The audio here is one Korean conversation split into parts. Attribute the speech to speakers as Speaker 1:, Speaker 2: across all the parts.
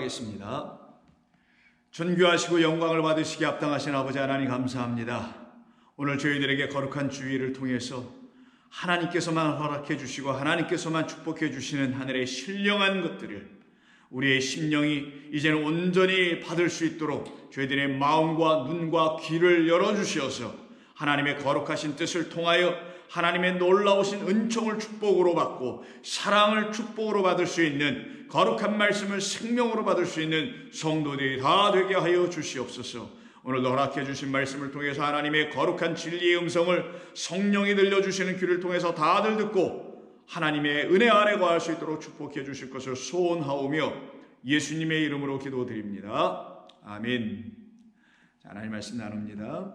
Speaker 1: 기도하겠습니다. 존귀하시고 영광을 받으시기 합당하신 아버지 하나님 감사합니다. 오늘 저희들에게 거룩한 주일을 통해서 하나님께서만 허락해 주시고 하나님께서만 축복해 주시는 하늘의 신령한 것들을 우리의 심령이 이제는 온전히 받을 수 있도록 저희들의 마음과 눈과 귀를 열어주시어서 하나님의 거룩하신 뜻을 통하여 하나님의 놀라우신 은총을 축복으로 받고 사랑을 축복으로 받을 수 있는 거룩한 말씀을 생명으로 받을 수 있는 성도들이 다 되게 하여 주시옵소서. 오늘도 허락해 주신 말씀을 통해서 하나님의 거룩한 진리의 음성을 성령이 들려주시는 귀를 통해서 다들 듣고 하나님의 은혜 안에 거할 수 있도록 축복해 주실 것을 소원하오며 예수님의 이름으로 기도드립니다. 아멘. 자, 하나님 말씀 나눕니다.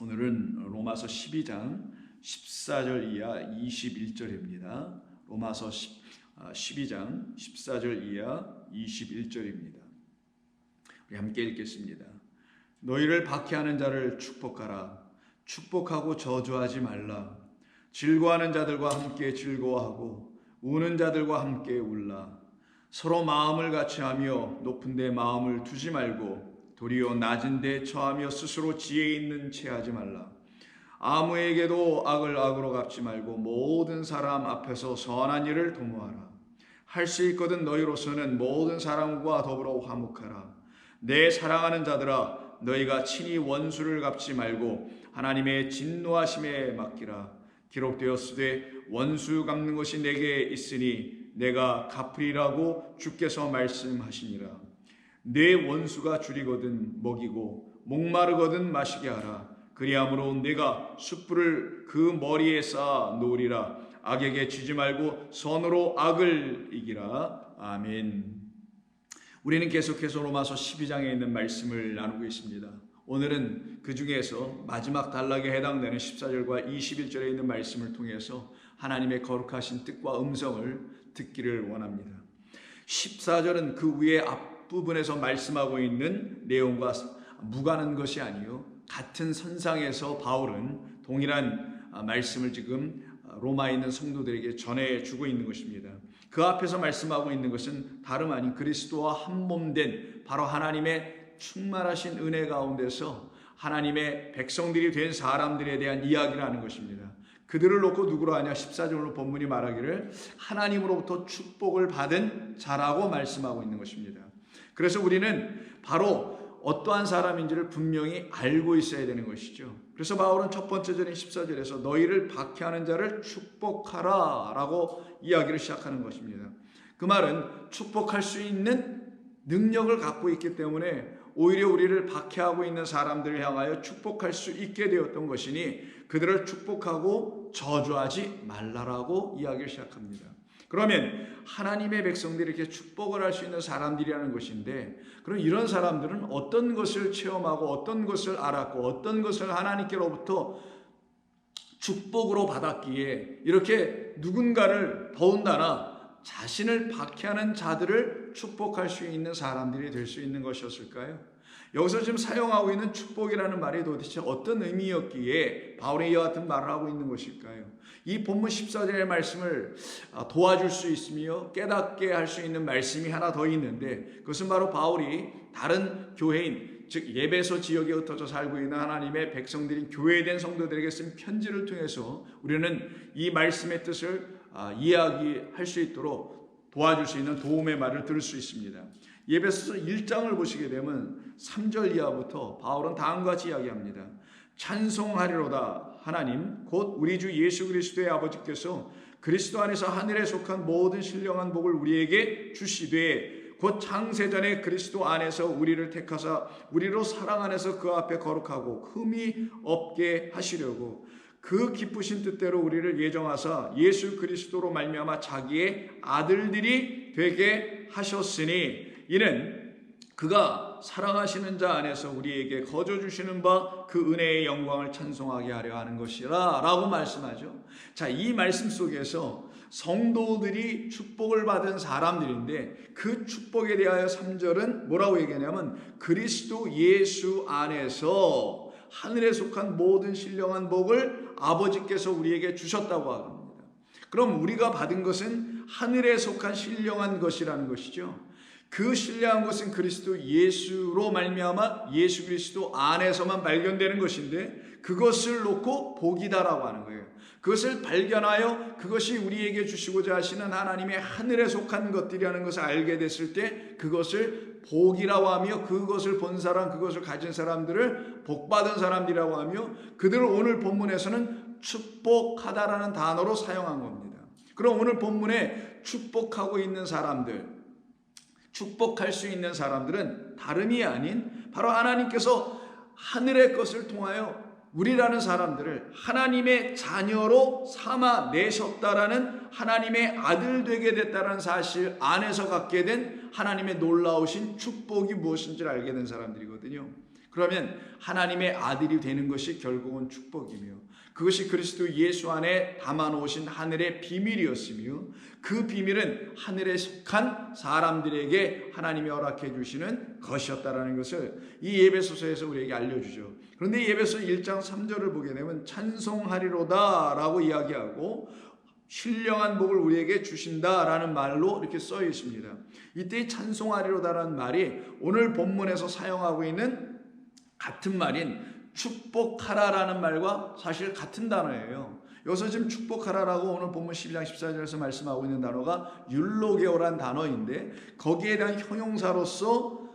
Speaker 1: 오늘은 로마서 12장 14절 이하 21절입니다. 로마서 12장 14절 이하 21절입니다. 우리 함께 읽겠습니다. 너희를 박해하는 자를 축복하라. 축복하고 저주하지 말라. 즐거워하는 자들과 함께 즐거워하고 우는 자들과 함께 울라. 서로 마음을 같이 하며 높은 데 마음을 두지 말고 도리어 낮은 데 처하며 스스로 지혜 있는 채 하지 말라. 아무에게도 악을 악으로 갚지 말고 모든 사람 앞에서 선한 일을 도모하라. 할 수 있거든 너희로서는 모든 사람과 더불어 화목하라. 내 사랑하는 자들아, 너희가 친히 원수를 갚지 말고 하나님의 진노하심에 맡기라. 기록되었으되 원수 갚는 것이 내게 있으니 내가 갚으리라고 주께서 말씀하시니라. 내 원수가 줄이거든 먹이고 목마르거든 마시게 하라. 그리함으로 내가 숯불을 그 머리에 쌓아 놓으리라. 악에게 지지 말고 선으로 악을 이기라. 아멘. 우리는 계속해서 로마서 12장에 있는 말씀을 나누고 있습니다. 오늘은 그 중에서 마지막 단락에 해당되는 14절과 21절에 있는 말씀을 통해서 하나님의 거룩하신 뜻과 음성을 듣기를 원합니다. 14절은 그 위에 앞부분에서 말씀하고 있는 내용과 무관한 것이 아니요, 같은 선상에서 바울은 동일한 말씀을 지금 로마에 있는 성도들에게 전해주고 있는 것입니다. 그 앞에서 말씀하고 있는 것은 다름 아닌 그리스도와 한 몸 된 바로 하나님의 충만하신 은혜 가운데서 하나님의 백성들이 된 사람들에 대한 이야기를 하는 것입니다. 그들을 놓고 누구로 하냐? 14절로 본문이 말하기를 하나님으로부터 축복을 받은 자라고 말씀하고 있는 것입니다. 그래서 우리는 바로 어떠한 사람인지를 분명히 알고 있어야 되는 것이죠. 그래서 바울은 첫 번째 절인 14절에서 너희를 박해하는 자를 축복하라 라고 이야기를 시작하는 것입니다. 그 말은 축복할 수 있는 능력을 갖고 있기 때문에 오히려 우리를 박해하고 있는 사람들을 향하여 축복할 수 있게 되었던 것이니 그들을 축복하고 저주하지 말라라고 이야기를 시작합니다. 그러면 하나님의 백성들이 이렇게 축복을 할 수 있는 사람들이라는 것인데, 그럼 이런 사람들은 어떤 것을 체험하고 어떤 것을 알았고 어떤 것을 하나님께로부터 축복으로 받았기에 이렇게 누군가를 더군다나 자신을 박해하는 자들을 축복할 수 있는 사람들이 될 수 있는 것이었을까요? 여기서 지금 사용하고 있는 축복이라는 말이 도대체 어떤 의미였기에 바울이 이와 같은 말을 하고 있는 것일까요? 이 본문 14절의 말씀을 도와줄 수 있으며 깨닫게 할 수 있는 말씀이 하나 더 있는데, 그것은 바로 바울이 다른 교회인, 즉 예배소 지역에 흩어져 살고 있는 하나님의 백성들인 교회된 성도들에게 쓴 편지를 통해서 우리는 이 말씀의 뜻을 이야기할 수 있도록 도와줄 수 있는 도움의 말을 들을 수 있습니다. 예배소서 1장을 보시게 되면 3절 이하부터 바울은 다음과 같이 이야기합니다. 찬송하리로다 하나님 곧 우리 주 예수 그리스도의 아버지께서 그리스도 안에서 하늘에 속한 모든 신령한 복을 우리에게 주시되 곧 창세전에 그리스도 안에서 우리를 택하사 우리로 사랑 안에서 그 앞에 거룩하고 흠이 없게 하시려고 그 기쁘신 뜻대로 우리를 예정하사 예수 그리스도로 말미암아 자기의 아들들이 되게 하셨으니 이는 그가 사랑하시는 자 안에서 우리에게 거저 주시는 바 그 은혜의 영광을 찬송하게 하려 하는 것이라 라고 말씀하죠. 자, 이 말씀 속에서 성도들이 축복을 받은 사람들인데 그 축복에 대하여 3절은 뭐라고 얘기하냐면 그리스도 예수 안에서 하늘에 속한 모든 신령한 복을 아버지께서 우리에게 주셨다고 합니다. 그럼 우리가 받은 것은 하늘에 속한 신령한 것이라는 것이죠. 그 신뢰한 것은 그리스도 예수로 말미암아 예수 그리스도 안에서만 발견되는 것인데, 그것을 놓고 복이다라고 하는 거예요. 그것을 발견하여 그것이 우리에게 주시고자 하시는 하나님의 하늘에 속한 것들이라는 것을 알게 됐을 때 그것을 복이라고 하며, 그것을 본 사람, 그것을 가진 사람들을 복받은 사람들이라고 하며, 그들을 오늘 본문에서는 축복하다라는 단어로 사용한 겁니다. 그럼 오늘 본문에 축복하고 있는 사람들, 축복할 수 있는 사람들은 다름이 아닌 바로 하나님께서 하늘의 것을 통하여 우리라는 사람들을 하나님의 자녀로 삼아 내셨다라는, 하나님의 아들 되게 됐다는 사실 안에서 갖게 된 하나님의 놀라우신 축복이 무엇인지를 알게 된 사람들이거든요. 그러면 하나님의 아들이 되는 것이 결국은 축복이며, 그것이 그리스도 예수 안에 담아놓으신 하늘의 비밀이었으며, 그 비밀은 하늘에 속한 사람들에게 하나님이 허락해 주시는 것이었다라는 것을 이 에베소서에서 우리에게 알려주죠. 그런데 이 에베소 1장 3절을 보게 되면 찬송하리로다 라고 이야기하고 신령한 복을 우리에게 주신다라는 말로 이렇게 써 있습니다. 이때 찬송하리로다라는 말이 오늘 본문에서 사용하고 있는 같은 말인 축복하라라는 말과 사실 같은 단어예요. 여기서 지금 축복하라라고 오늘 본문 12장 14절에서 말씀하고 있는 단어가 율로게오라는 단어인데, 거기에 대한 형용사로서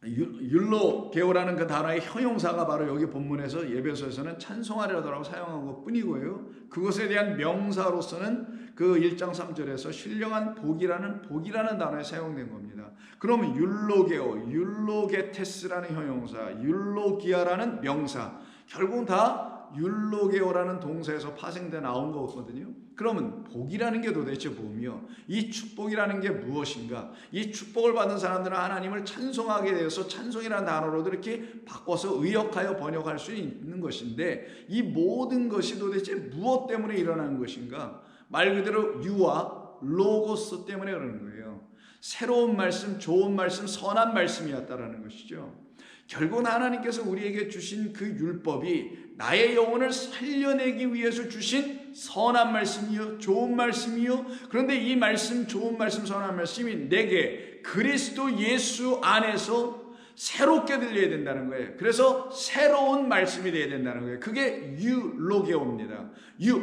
Speaker 1: 율로게오라는 그 단어의 형용사가 바로 여기 본문에서 예배소에서는 찬송하리로다라고 사용한 것 뿐이고요. 그것에 대한 명사로서는 그 1장 3절에서 신령한 복이라는 단어에 사용된 겁니다. 그러면 율로게오, 율로게테스라는 형용사, 율로기아라는 명사, 결국은 다 율로게오라는 동사에서 파생돼 나온 거거든요. 그러면 복이라는 게 도대체 뭐며, 이 축복이라는 게 무엇인가? 이 축복을 받은 사람들은 하나님을 찬송하게 되어서 찬송이라는 단어로도 이렇게 바꿔서 의역하여 번역할 수 있는 것인데, 이 모든 것이 도대체 무엇 때문에 일어나는 것인가? 말 그대로 유와 로고스 때문에 그러는 거예요. 새로운 말씀, 좋은 말씀, 선한 말씀이었다라는 것이죠. 결국은 하나님께서 우리에게 주신 그 율법이 나의 영혼을 살려내기 위해서 주신 선한 말씀이요, 좋은 말씀이요. 그런데 이 말씀, 좋은 말씀, 선한 말씀이 내게 그리스도 예수 안에서 새롭게 들려야 된다는 거예요. 그래서 새로운 말씀이 되어야 된다는 거예요. 그게 유로게오입니다.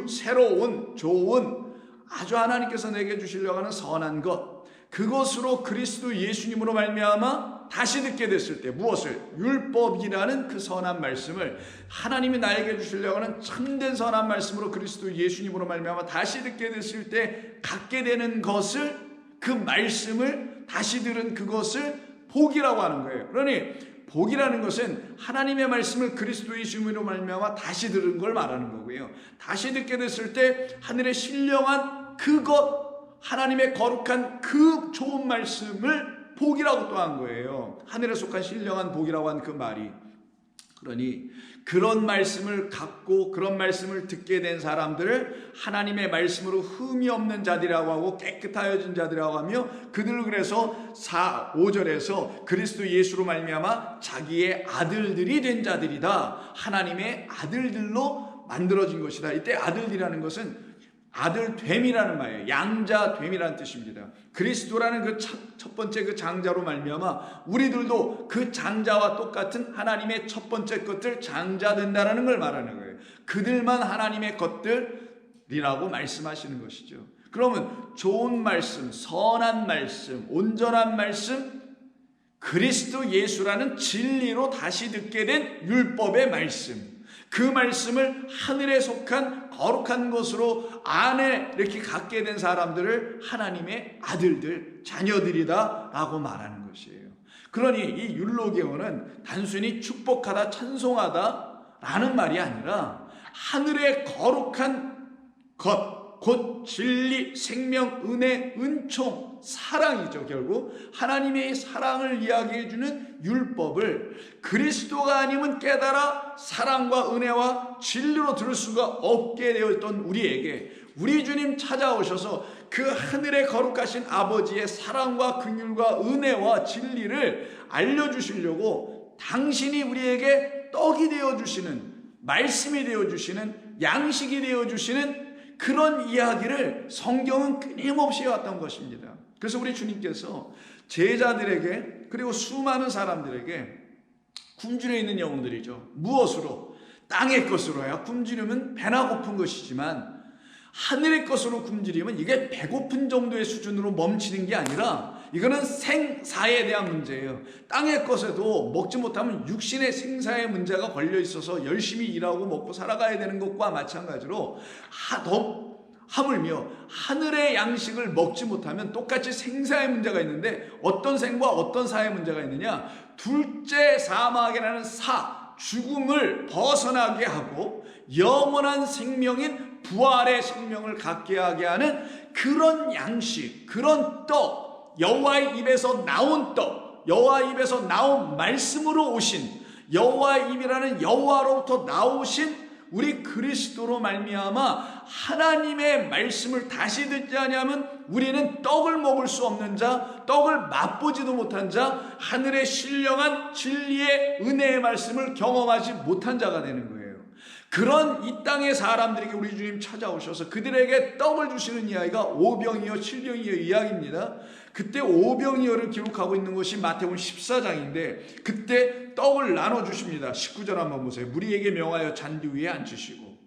Speaker 1: 새로운, 좋은, 아주 하나님께서 내게 주시려고 하는 선한 것, 그것으로 그리스도 예수님으로 말미암아 다시 듣게 됐을 때 무엇을? 율법이라는 그 선한 말씀을 하나님이 나에게 주시려고 하는 참된 선한 말씀으로 그리스도 예수님으로 말미암아 다시 듣게 됐을 때 갖게 되는 것을, 그 말씀을 다시 들은 그것을 복이라고 하는 거예요. 그러니 복이라는 것은 하나님의 말씀을 그리스도 예수님으로 말미암아 다시 들은 걸 말하는 거고요. 다시 듣게 됐을 때 하늘의 신령한 그것, 하나님의 거룩한 그 좋은 말씀을 복이라고 또 한 거예요. 하늘에 속한 신령한 복이라고 한 그 말이. 그러니 그런 말씀을 갖고 그런 말씀을 듣게 된 사람들을 하나님의 말씀으로 흠이 없는 자들이라고 하고 깨끗하여진 자들이라고 하며, 그들을 그래서 5절에서 그리스도 예수로 말미암아 자기의 아들들이 된 자들이다, 하나님의 아들들로 만들어진 것이다. 이때 아들이라는 것은 아들됨이라는 말이에요. 양자됨이라는 뜻입니다. 그리스도라는 그 첫 번째 그 장자로 말미암아 우리들도 그 장자와 똑같은 하나님의 첫 번째 것들 장자된다라는 걸 말하는 거예요. 그들만 하나님의 것들이라고 말씀하시는 것이죠. 그러면 좋은 말씀, 선한 말씀, 온전한 말씀, 그리스도 예수라는 진리로 다시 듣게 된 율법의 말씀, 그 말씀을 하늘에 속한 거룩한 것으로 안에 이렇게 갖게 된 사람들을 하나님의 아들들, 자녀들이다 라고 말하는 것이에요. 그러니 이 율로게오는 단순히 축복하다, 찬송하다 라는 말이 아니라 하늘의 거룩한 것, 곧 진리, 생명, 은혜, 은총, 사랑이죠. 결국 하나님의 사랑을 이야기해 주는 율법을 그리스도가 아니면 깨달아 사랑과 은혜와 진리로 들을 수가 없게 되었던 우리에게 우리 주님 찾아오셔서 그 하늘의 거룩하신 아버지의 사랑과 긍휼과 은혜와 진리를 알려주시려고 당신이 우리에게 떡이 되어주시는, 말씀이 되어주시는, 양식이 되어주시는 그런 이야기를 성경은 끊임없이 해왔던 것입니다. 그래서 우리 주님께서 제자들에게 그리고 수많은 사람들에게 굶주려 있는 영혼들이죠. 무엇으로? 땅의 것으로야. 굶주리면 배나 고픈 것이지만 하늘의 것으로 굶주리면 이게 배고픈 정도의 수준으로 멈추는 게 아니라 이거는 생사에 대한 문제예요. 땅의 것에도 먹지 못하면 육신의 생사의 문제가 걸려 있어서 열심히 일하고 먹고 살아가야 되는 것과 마찬가지로 하물며 하늘의 양식을 먹지 못하면 똑같이 생사의 문제가 있는데 어떤 생과 어떤 사의 문제가 있느냐? 둘째 사막이라는 죽음을 벗어나게 하고 영원한 생명인 부활의 생명을 갖게 하게 하는 그런 양식, 그런 떡, 여호와의 입에서 나온 떡, 여호와의 입에서 나온 말씀으로 오신, 여호와의 입이라는 여호와로부터 나오신 우리 그리스도로 말미암아 하나님의 말씀을 다시 듣지 아니하면 우리는 떡을 먹을 수 없는 자, 떡을 맛보지도 못한 자, 하늘의 신령한 진리의 은혜의 말씀을 경험하지 못한 자가 되는 거예요. 그런 이 땅의 사람들에게 우리 주님 찾아오셔서 그들에게 떡을 주시는 이야기가 오병이어 7병이어 이야기입니다. 그때 오병이어를 기록하고 있는 것이 마태복음 14장인데 그때 떡을 나눠주십니다. 19절 한번 보세요. 무리에게 명하여 잔디 위에 앉으시고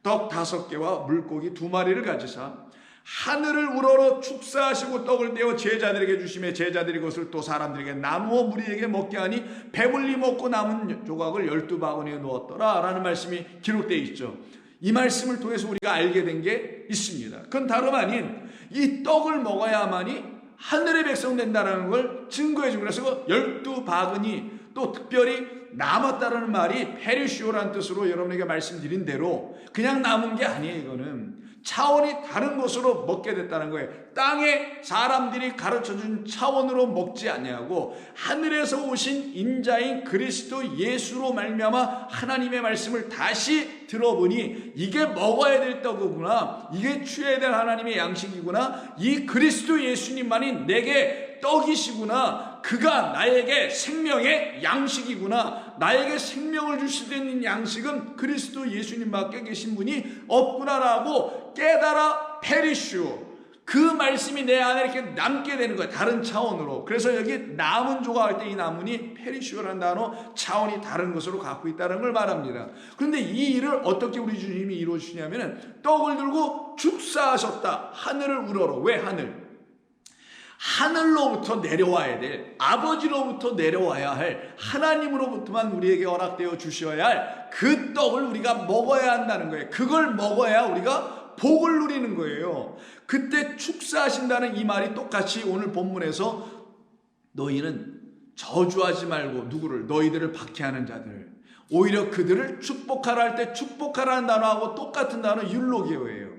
Speaker 1: 떡 5개와 물고기 2마리를 가지사 하늘을 우러러 축사하시고 떡을 떼어 제자들에게 주시며 제자들이 그것을 또 사람들에게 나누어 무리에게 먹게 하니 배불리 먹고 남은 조각을 12바구니에 넣었더라 라는 말씀이 기록되어 있죠. 이 말씀을 통해서 우리가 알게 된 게 있습니다. 그건 다름 아닌 이 떡을 먹어야만이 하늘의 백성 된다는 걸 증거해 주고 그래서 12바구니 또 특별히 남았다라는 말이 페리시오라는 뜻으로 여러분에게 말씀드린 대로 그냥 남은 게 아니에요. 이거는 차원이 다른 것으로 먹게 됐다는 거예요. 땅에 사람들이 가르쳐준 차원으로 먹지 아니하고 하늘에서 오신 인자인 그리스도 예수로 말미암아 하나님의 말씀을 다시 들어보니 이게 먹어야 될 떡이구나, 이게 취해야 될 하나님의 양식이구나, 이 그리스도 예수님만이 내게 떡이시구나, 그가 나에게 생명의 양식이구나, 나에게 생명을 주실 수 있는 양식은 그리스도 예수님밖에 계신 분이 없구나라고 깨달아 페리슈, 그 말씀이 내 안에 이렇게 남게 되는 거예요. 다른 차원으로. 그래서 여기 남은 조각할 때 이 나문이 페리슈라는 단어, 차원이 다른 것으로 갖고 있다는 걸 말합니다. 그런데 이 일을 어떻게 우리 주님이 이루어주시냐면 떡을 들고 축사하셨다. 하늘을 우러러. 왜 하늘? 하늘로부터 내려와야 될, 아버지로부터 내려와야 할, 하나님으로부터만 우리에게 허락되어 주셔야 할 그 떡을 우리가 먹어야 한다는 거예요. 그걸 먹어야 우리가 복을 누리는 거예요. 그때 축사하신다는 이 말이 똑같이 오늘 본문에서 너희는 저주하지 말고 누구를? 너희들을 박해하는 자들, 오히려 그들을 축복하라 할 때 축복하라는 단어하고 똑같은 단어 율로게오예요.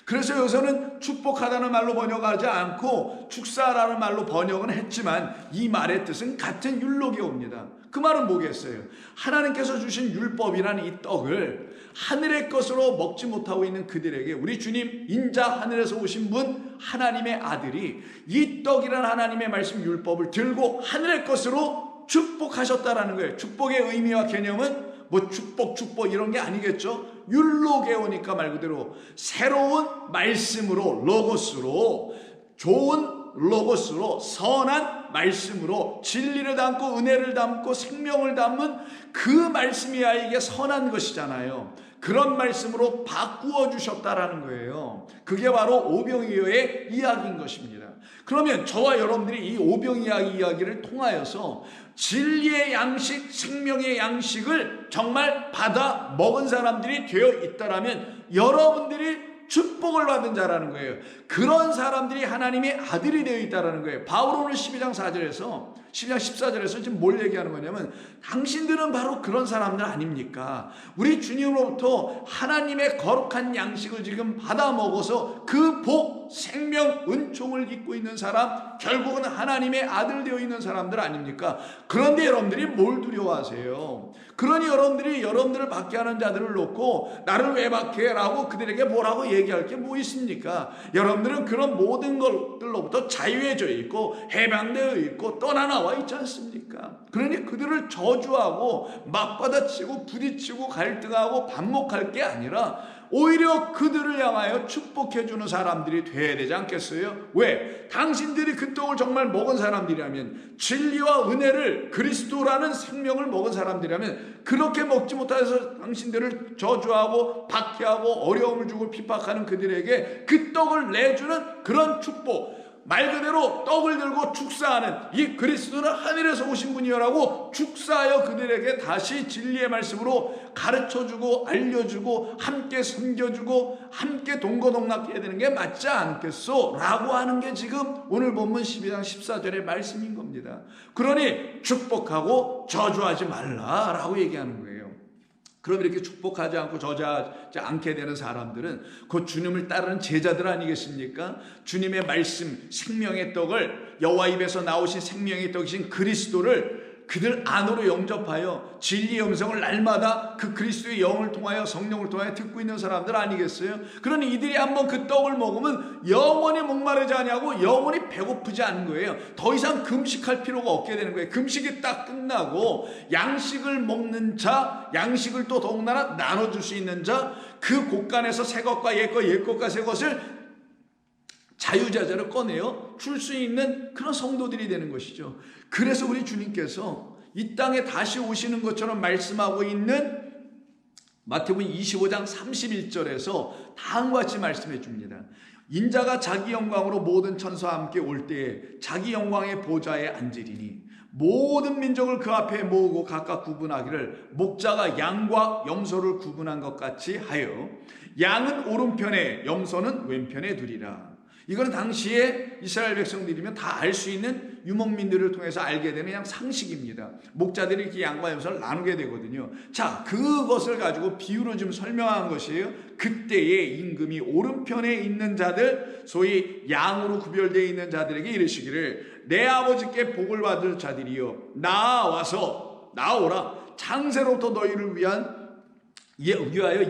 Speaker 1: 그래서 여기서는 축복하다는 말로 번역하지 않고 축사라는 말로 번역은 했지만 이 말의 뜻은 같은 율로게오입니다. 그 말은 뭐겠어요? 하나님께서 주신 율법이라는 이 떡을 하늘의 것으로 먹지 못하고 있는 그들에게 우리 주님 인자 하늘에서 오신 분 하나님의 아들이 이 떡이라는 하나님의 말씀 율법을 들고 하늘의 것으로 축복하셨다라는 거예요. 축복의 의미와 개념은 뭐 축복 이런 게 아니겠죠. 율로게오니까 말 그대로 새로운 말씀으로, 로고스로, 좋은 로고스로, 선한 말씀으로 진리를 담고 은혜를 담고 생명을 담은 그 말씀이야 이게 선한 것이잖아요. 그런 말씀으로 바꾸어 주셨다라는 거예요. 그게 바로 오병이어의 이야기인 것입니다. 그러면 저와 여러분들이 이 오병이어의 이야기를 통하여서 진리의 양식, 생명의 양식을 정말 받아 먹은 사람들이 되어 있다라면 여러분들이 축복을 받은 자라는 거예요. 그런 사람들이 하나님의 아들이 되어 있다라는 거예요. 바울은 12장 14절에서 지금 뭘 얘기하는 거냐면 당신들은 바로 그런 사람들 아닙니까? 우리 주님으로부터 하나님의 거룩한 양식을 지금 받아 먹어서 그 복, 생명, 은총을 입고 있는 사람, 결국은 하나님의 아들 되어 있는 사람들 아닙니까? 그런데 여러분들이 뭘 두려워하세요? 그러니 여러분들이 여러분들을 박해하는 자들을 놓고 나를 왜 박해라고 그들에게 뭐라고 얘기할 게 뭐 있습니까? 여러분들은 그런 모든 것들로부터 자유해져 있고 해방되어 있고 떠나나와 있지 않습니까? 그러니 그들을 저주하고 맞받아치고 부딪히고 갈등하고 반목할 게 아니라 오히려 그들을 향하여 축복해주는 사람들이 돼야 되지 않겠어요? 왜? 당신들이 그 떡을 정말 먹은 사람들이라면, 진리와 은혜를, 그리스도라는 생명을 먹은 사람들이라면, 그렇게 먹지 못해서 당신들을 저주하고 박해하고 어려움을 주고 핍박하는 그들에게 그 떡을 내주는 그런 축복, 말 그대로 떡을 들고 축사하는 이 그리스도는 하늘에서 오신 분이여라고 축사하여 그들에게 다시 진리의 말씀으로 가르쳐주고 알려주고 함께 섬겨주고 함께 동거동락해야 되는 게 맞지 않겠소? 라고 하는 게 지금 오늘 본문 12장 14절의 말씀인 겁니다. 그러니 축복하고 저주하지 말라라고 얘기하는 거예요. 그럼 이렇게 축복하지 않고 저주하지 않게 되는 사람들은 곧 주님을 따르는 제자들 아니겠습니까? 주님의 말씀, 생명의 떡을, 여호와 입에서 나오신 생명의 떡이신 그리스도를 그들 안으로 영접하여 진리의 음성을 날마다 그 그리스도의 영을 통하여, 성령을 통하여 듣고 있는 사람들 아니겠어요? 그러니 이들이 한번 그 떡을 먹으면 영원히 목마르지 아니하고 영원히 배고프지 않은 거예요. 더 이상 금식할 필요가 없게 되는 거예요. 금식이 딱 끝나고 양식을 먹는 자, 양식을 또 더군다나 나눠줄 수 있는 자, 그 곳간에서 새 것과 옛 것, 옛 것과 새 것을 자유자재로 꺼내어 줄 수 있는 그런 성도들이 되는 것이죠. 그래서 우리 주님께서 이 땅에 다시 오시는 것처럼 말씀하고 있는 마태복음 25장 31절에서 다음과 같이 말씀해 줍니다. 인자가 자기 영광으로 모든 천사와 함께 올 때에 자기 영광의 보좌에 앉으리니 모든 민족을 그 앞에 모으고 각각 구분하기를 목자가 양과 염소를 구분한 것 같이 하여 양은 오른편에 염소는 왼편에 두리라. 이거는 당시에 이스라엘 백성들이면 다 알 수 있는 유목민들을 통해서 알게 되는 그냥 상식입니다. 목자들이 이렇게 양과 염소를 나누게 되거든요. 자, 그것을 가지고 비유로 좀 설명한 것이에요. 그때의 임금이 오른편에 있는 자들, 소위 양으로 구별되어 있는 자들에게 이르시기를 내 아버지께 복을 받을 자들이여 나오라. 창세로부터 너희를 위하여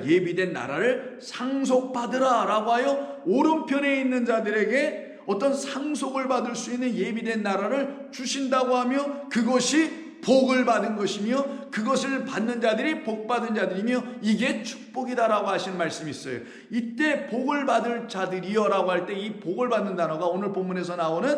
Speaker 1: 예비된 나라를 상속받으라 라고 하여 오른편에 있는 자들에게 어떤 상속을 받을 수 있는 예비된 나라를 주신다고 하며, 그것이 복을 받은 것이며 그것을 받는 자들이 복받은 자들이며 이게 축복이다라고 하시는 말씀이 있어요. 이때 복을 받을 자들이여 라고 할 때 이 복을 받는 단어가 오늘 본문에서 나오는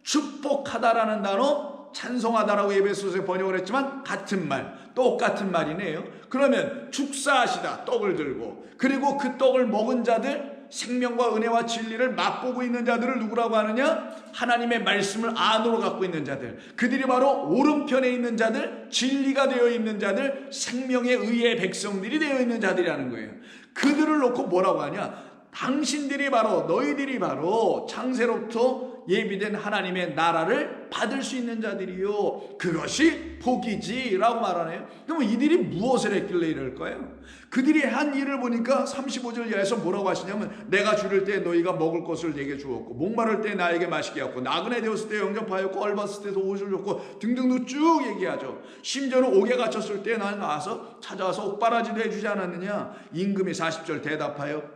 Speaker 1: 축복하다라는 단어, 찬송하다라고 에베소서에 번역을 했지만 같은 말, 똑같은 말이네요. 그러면 축사하시다, 떡을 들고, 그리고 그 떡을 먹은 자들, 생명과 은혜와 진리를 맛보고 있는 자들을 누구라고 하느냐? 하나님의 말씀을 안으로 갖고 있는 자들, 그들이 바로 오른편에 있는 자들, 진리가 되어 있는 자들, 생명의 의의 백성들이 되어 있는 자들이라는 거예요. 그들을 놓고 뭐라고 하냐? 당신들이 바로, 너희들이 바로 창세로부터 예비된 하나님의 나라를 받을 수 있는 자들이요, 그것이 복이지 라고 말하네요. 그럼 이들이 무엇을 했길래 이럴까요? 그들이 한 일을 보니까 35절 이하에서 뭐라고 하시냐면 내가 줄일 때 너희가 먹을 것을 내게 주었고, 목마를 때 나에게 마시게 하였고, 나그네 되었을 때 영접하였고, 헐벗을 때도 옷을 줬고 등등도 쭉 얘기하죠. 심지어는 옥에 갇혔을 때 난 나와서 찾아와서 옥바라지도 해주지 않았느냐? 임금이 40절 대답하여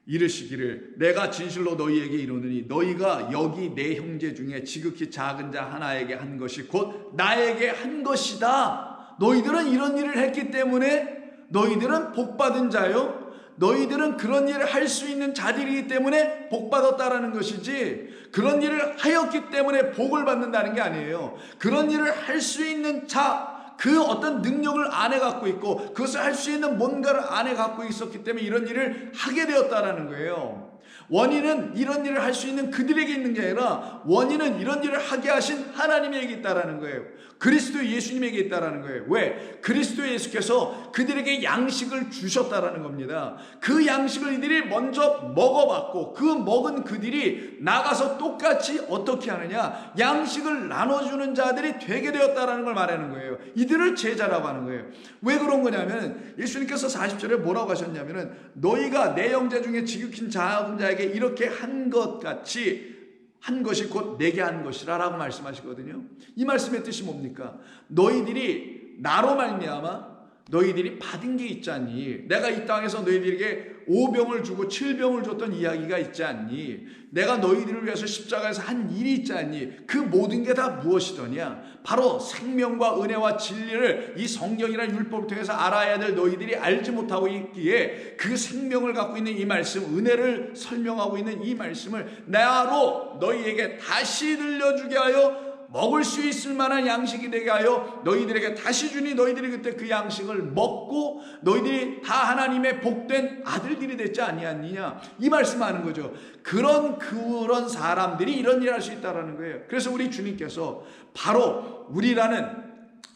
Speaker 1: 이르시기를 내가 진실로 너희에게 이르노니 너희가 여기 내 형제 중에 지극히 작은 자 하나에게 한 것이 곧 나에게 한 것이다. 너희들은 이런 일을 했기 때문에 너희들은 복받은 자요, 너희들은 그런 일을 할 수 있는 자들이기 때문에 복받았다라는 것이지, 그런 일을 하였기 때문에 복을 받는다는 게 아니에요. 그런 일을 할 수 있는 자, 그 어떤 능력을 안에 갖고 있고 그것을 할 수 있는 뭔가를 안에 갖고 있었기 때문에 이런 일을 하게 되었다라는 거예요. 원인은 이런 일을 할 수 있는 그들에게 있는 게 아니라 원인은 이런 일을 하게 하신 하나님에게 있다라는 거예요. 그리스도 예수님에게 있다라는 거예요. 왜? 그리스도 예수께서 그들에게 양식을 주셨다라는 겁니다. 그 양식을 이들이 먼저 먹어봤고 그 먹은 그들이 나가서 똑같이 어떻게 하느냐? 양식을 나눠주는 자들이 되게 되었다라는 걸 말하는 거예요. 이들을 제자라고 하는 거예요. 왜 그런 거냐면 예수님께서 40절에 뭐라고 하셨냐면은 너희가 내 형제 중에 지극히 작은 자에게 이렇게 한 것 같이 한 것이 곧 내게 한 것이라 라고 말씀하시거든요. 이 말씀의 뜻이 뭡니까? 너희들이 나로 말미암아 너희들이 받은 게 있지 않니? 내가 이 땅에서 너희들에게 5병을 주고 7병을 줬던 이야기가 있지 않니? 내가 너희들을 위해서 십자가에서 한 일이 있지 않니? 그 모든 게 다 무엇이더냐? 바로 생명과 은혜와 진리를 이 성경이라는 율법을 통해서 알아야 될 너희들이 알지 못하고 있기에 그 생명을 갖고 있는 이 말씀, 은혜를 설명하고 있는 이 말씀을 나로 너희에게 다시 들려주게 하여 먹을 수 있을 만한 양식이 되게 하여 너희들에게 다시 주니 너희들이 그때 그 양식을 먹고 너희들이 다 하나님의 복된 아들들이 됐지 아니하느냐, 이 말씀하는 거죠. 그런 사람들이 이런 일을 할 수 있다는 거예요. 그래서 우리 주님께서 바로 우리라는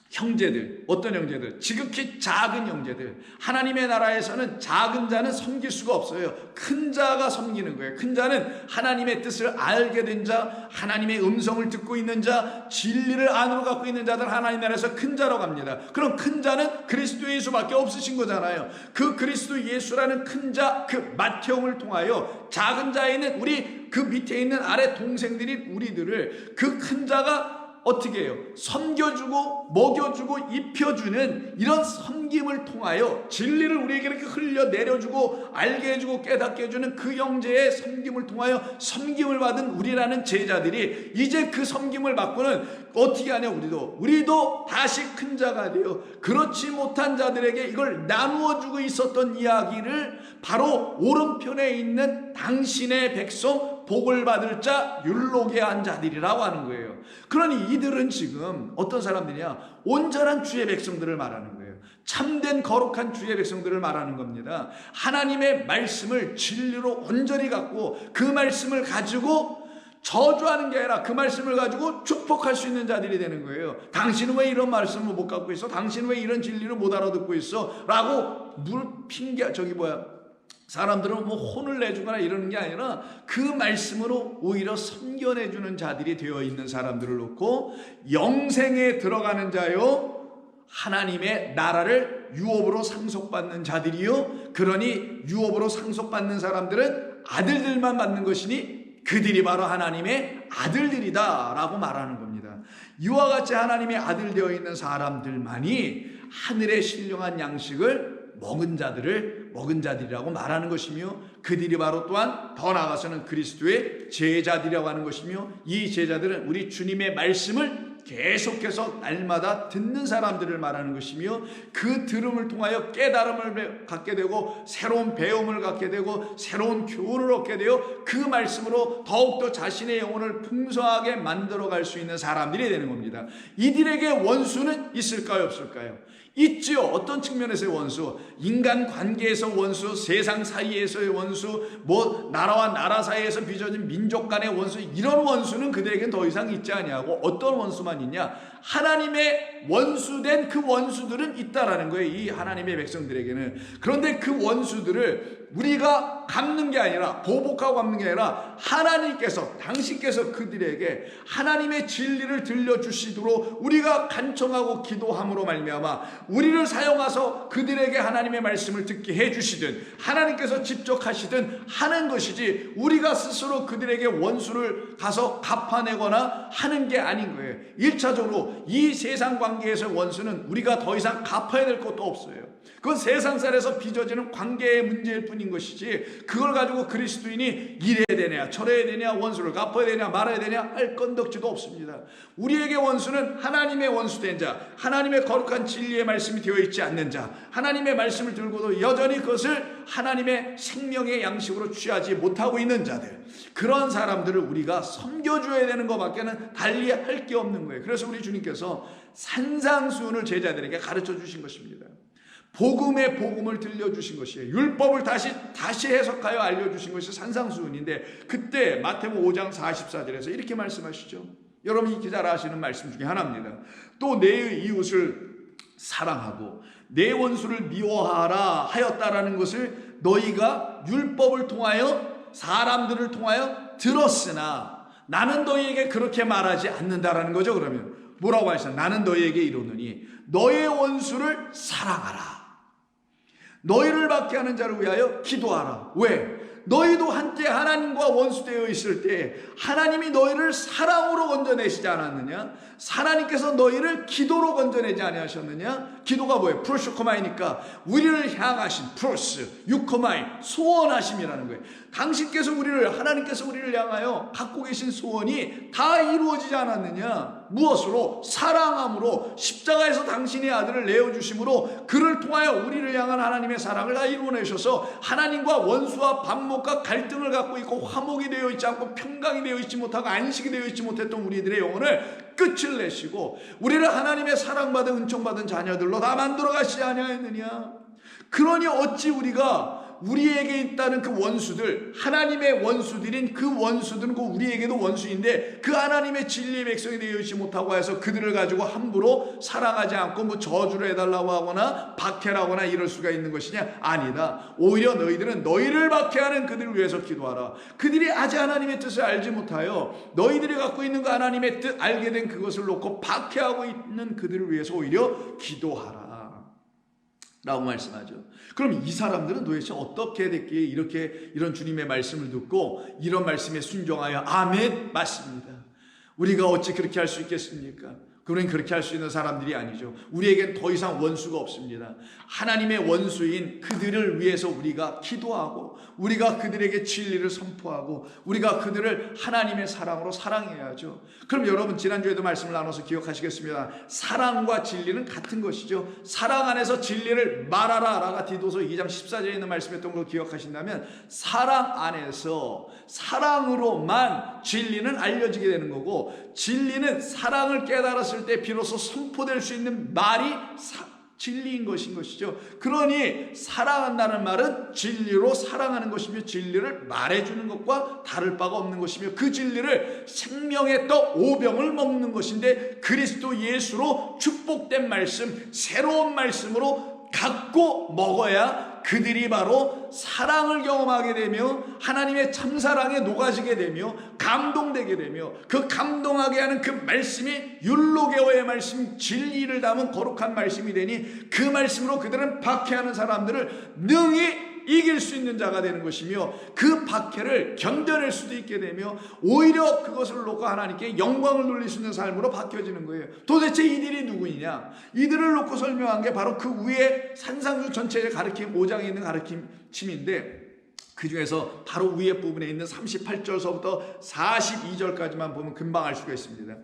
Speaker 1: 형제들, 어떤 형제들? 지극히 작은 형제들. 하나님의 나라에서는 작은 자는 섬길 수가 없어요. 큰 자가 섬기는 거예요. 큰 자는 하나님의 뜻을 알게 된 자, 하나님의 음성을 듣고 있는 자, 진리를 안으로 갖고 있는 자들, 하나님 나라에서 큰 자라고 합니다. 그럼 큰 자는 그리스도 예수밖에 없으신 거잖아요. 그 그리스도 예수라는 큰 자, 그 맏형을 통하여 작은 자에는 우리 그 밑에 있는 아래 동생들인 우리들을 그 큰 자가 어떻게 해요? 섬겨주고 먹여주고 입혀주는 이런 섬김을 통하여 진리를 우리에게 이렇게 흘려 내려주고 알게 해주고 깨닫게 해주는 그 형제의 섬김을 통하여 섬김을 받은 우리라는 제자들이 이제 그 섬김을 받고는 어떻게 하냐? 우리도 다시 큰 자가 돼요. 그렇지 못한 자들에게 이걸 나누어주고 있었던 이야기를 바로 오른편에 있는 당신의 백성 복을 받을 자 율로게한 자들이라고 하는 거예요. 그러니 이들은 지금 어떤 사람들이냐? 온전한 주의 백성들을 말하는 거예요. 참된 거룩한 주의 백성들을 말하는 겁니다. 하나님의 말씀을 진리로 온전히 갖고 그 말씀을 가지고 저주하는 게 아니라 그 말씀을 가지고 축복할 수 있는 자들이 되는 거예요. 당신은 왜 이런 말씀을 못 갖고 있어? 당신은 왜 이런 진리를 못 알아듣고 있어? 라고 사람들은 뭐 혼을 내주거나 이러는 게 아니라 그 말씀으로 오히려 섬겨내주는 자들이 되어 있는 사람들을 놓고 영생에 들어가는 자요, 하나님의 나라를 유업으로 상속받는 자들이요, 그러니 유업으로 상속받는 사람들은 아들들만 받는 것이니 그들이 바로 하나님의 아들들이다 라고 말하는 겁니다. 이와 같이 하나님의 아들 되어 있는 사람들만이 하늘의 신령한 양식을 먹은 자들이라고 말하는 것이며, 그들이 바로 또한 더 나아가서는 그리스도의 제자들이라고 하는 것이며, 이 제자들은 우리 주님의 말씀을 계속해서 날마다 듣는 사람들을 말하는 것이며, 그 들음을 통하여 깨달음을 갖게 되고 새로운 배움을 갖게 되고 새로운 교훈을 얻게 되어 그 말씀으로 더욱더 자신의 영혼을 풍성하게 만들어갈 수 있는 사람들이 되는 겁니다. 이들에게 원수는 있을까요, 없을까요? 있지요. 어떤 측면에서의 원수? 인간 관계에서 원수, 세상 사이에서의 원수, 나라와 나라 사이에서 빚어진 민족 간의 원수, 이런 원수는 그들에겐 더 이상 있지 아니하고 어떤 원수만 있냐? 하나님의 원수된 그 원수들은 있다라는 거예요. 이 하나님의 백성들에게는. 그런데 그 원수들을 우리가 갚는 게 아니라, 보복하고 갚는 게 아니라 하나님께서, 당신께서 그들에게 하나님의 진리를 들려주시도록 우리가 간청하고 기도함으로 말미암아 우리를 사용하셔서 그들에게 하나님의 말씀을 듣게 해주시든 하나님께서 직접 하시든 하는 것이지, 우리가 스스로 그들에게 원수를 가서 갚아내거나 하는 게 아닌 거예요. 1차적으로 이 세상 관계에서 원수는 우리가 더 이상 갚아야 될 것도 없어요. 그건 세상살에서 빚어지는 관계의 문제일 뿐인 것이지, 그걸 가지고 그리스도인이 이래야 되냐 저래야 되냐, 원수를 갚아야 되냐 말아야 되냐 할 건덕지도 없습니다. 우리에게 원수는 하나님의 원수된 자, 하나님의 거룩한 진리의 말씀이 되어 있지 않는 자, 하나님의 말씀을 들고도 여전히 그것을 하나님의 생명의 양식으로 취하지 못하고 있는 자들, 그런 사람들을 우리가 섬겨줘야 되는 것밖에는 달리 할 게 없는 거예요. 그래서 우리 주님께서 산상수훈을 제자들에게 가르쳐 주신 것입니다. 복음의 복음을 들려주신 것이에요. 율법을 다시 해석하여 알려주신 것이 산상수훈인데, 그때 마태복음 5장 44절에서 이렇게 말씀하시죠. 여러분이 잘 아시는 말씀 중에 하나입니다. 또 내 이웃을 사랑하고 내 원수를 미워하라 하였다라는 것을 너희가 율법을 통하여, 사람들을 통하여 들었으나 나는 너희에게 그렇게 말하지 않는다라는 거죠. 그러면 뭐라고 하시나? 나는 너희에게 이르노니 너의 원수를 사랑하라. 너희를 박해하는 자를 위하여 기도하라. 왜? 너희도 한때 하나님과 원수되어 있을 때 하나님이 너희를 사랑으로 건져내시지 않았느냐? 하나님께서 너희를 기도로 건져내지 아니하셨느냐? 기도가 뭐예요? 프로쇼코마이니까 우리를 향하신 프로스, 유코마이, 소원하심이라는 거예요. 당신께서 하나님께서 우리를 향하여 갖고 계신 소원이 다 이루어지지 않았느냐? 무엇으로? 사랑함으로, 십자가에서 당신의 아들을 내어주심으로 그를 통하여 우리를 향한 하나님의 사랑을 다 이루어내셔서 하나님과 원수와 반목과 갈등을 갖고 있고 화목이 되어 있지 않고 평강이 되어 있지 못하고 안식이 되어 있지 못했던 우리들의 영혼을 끝을 내시고 우리를 하나님의 사랑받은 은총받은 자녀들로 다 만들어 가시지 아니하였느냐? 그러니 어찌 우리에게 있다는 그 원수들, 하나님의 원수들인 그 원수들은 그 우리에게도 원수인데 그 하나님의 진리의 백성이 되어 있지 못하고 해서 그들을 가지고 함부로 사랑하지 않고 뭐 저주를 해달라고 하거나 박해라거나 이럴 수가 있는 것이냐? 아니다. 오히려 너희들은 너희를 박해하는 그들을 위해서 기도하라. 그들이 아직 하나님의 뜻을 알지 못하여 너희들이 갖고 있는 그 하나님의 뜻 알게 된 그것을 놓고 박해하고 있는 그들을 위해서 오히려 기도하라 라고 말씀하죠. 그럼 이 사람들은 도대체 어떻게 됐기에 이런 주님의 말씀을 듣고 이런 말씀에 순종하여 아멘 맞습니다. 우리가 어찌 그렇게 할 수 있겠습니까? 그러니 그렇게 할 수 있는 사람들이 아니죠. 우리에겐 더 이상 원수가 없습니다. 하나님의 원수인 그들을 위해서 우리가 기도하고 우리가 그들에게 진리를 선포하고 우리가 그들을 하나님의 사랑으로 사랑해야죠. 그럼 여러분 지난주에도 말씀을 나눠서 기억하시겠습니다. 사랑과 진리는 같은 것이죠. 사랑 안에서 진리를 말하라 라가 디도서 2장 14절에 있는 말씀했던 걸 기억하신다면 사랑 안에서 사랑으로만 진리는 알려지게 되는 거고 진리는 사랑을 깨달았을 때 비로소 선포될 수 있는 말이 진리인 것인 것이죠. 그러니 사랑한다는 말은 진리로 사랑하는 것이며 진리를 말해주는 것과 다를 바가 없는 것이며 그 진리를 생명의 떡 오병을 먹는 것인데 그리스도 예수로 축복된 말씀, 새로운 말씀으로 갖고 먹어야 그들이 바로 사랑을 경험하게 되며 하나님의 참사랑에 녹아지게 되며 감동되게 되며 그 감동하게 하는 그 말씀이 율로게오의 말씀, 진리를 담은 거룩한 말씀이 되니 그 말씀으로 그들은 박해하는 사람들을 능히 이길 수 있는 자가 되는 것이며 그 박해를 견뎌낼 수도 있게 되며 오히려 그것을 놓고 하나님께 영광을 돌릴 수 있는 삶으로 바뀌어지는 거예요. 도대체 이들이 누구이냐? 이들을 놓고 설명한 게 바로 그 위에 산상수 전체의 가르침 5장에 있는 가르침인데 그 중에서 바로 위에 부분에 있는 38절서부터 42절까지만 보면 금방 알 수가 있습니다.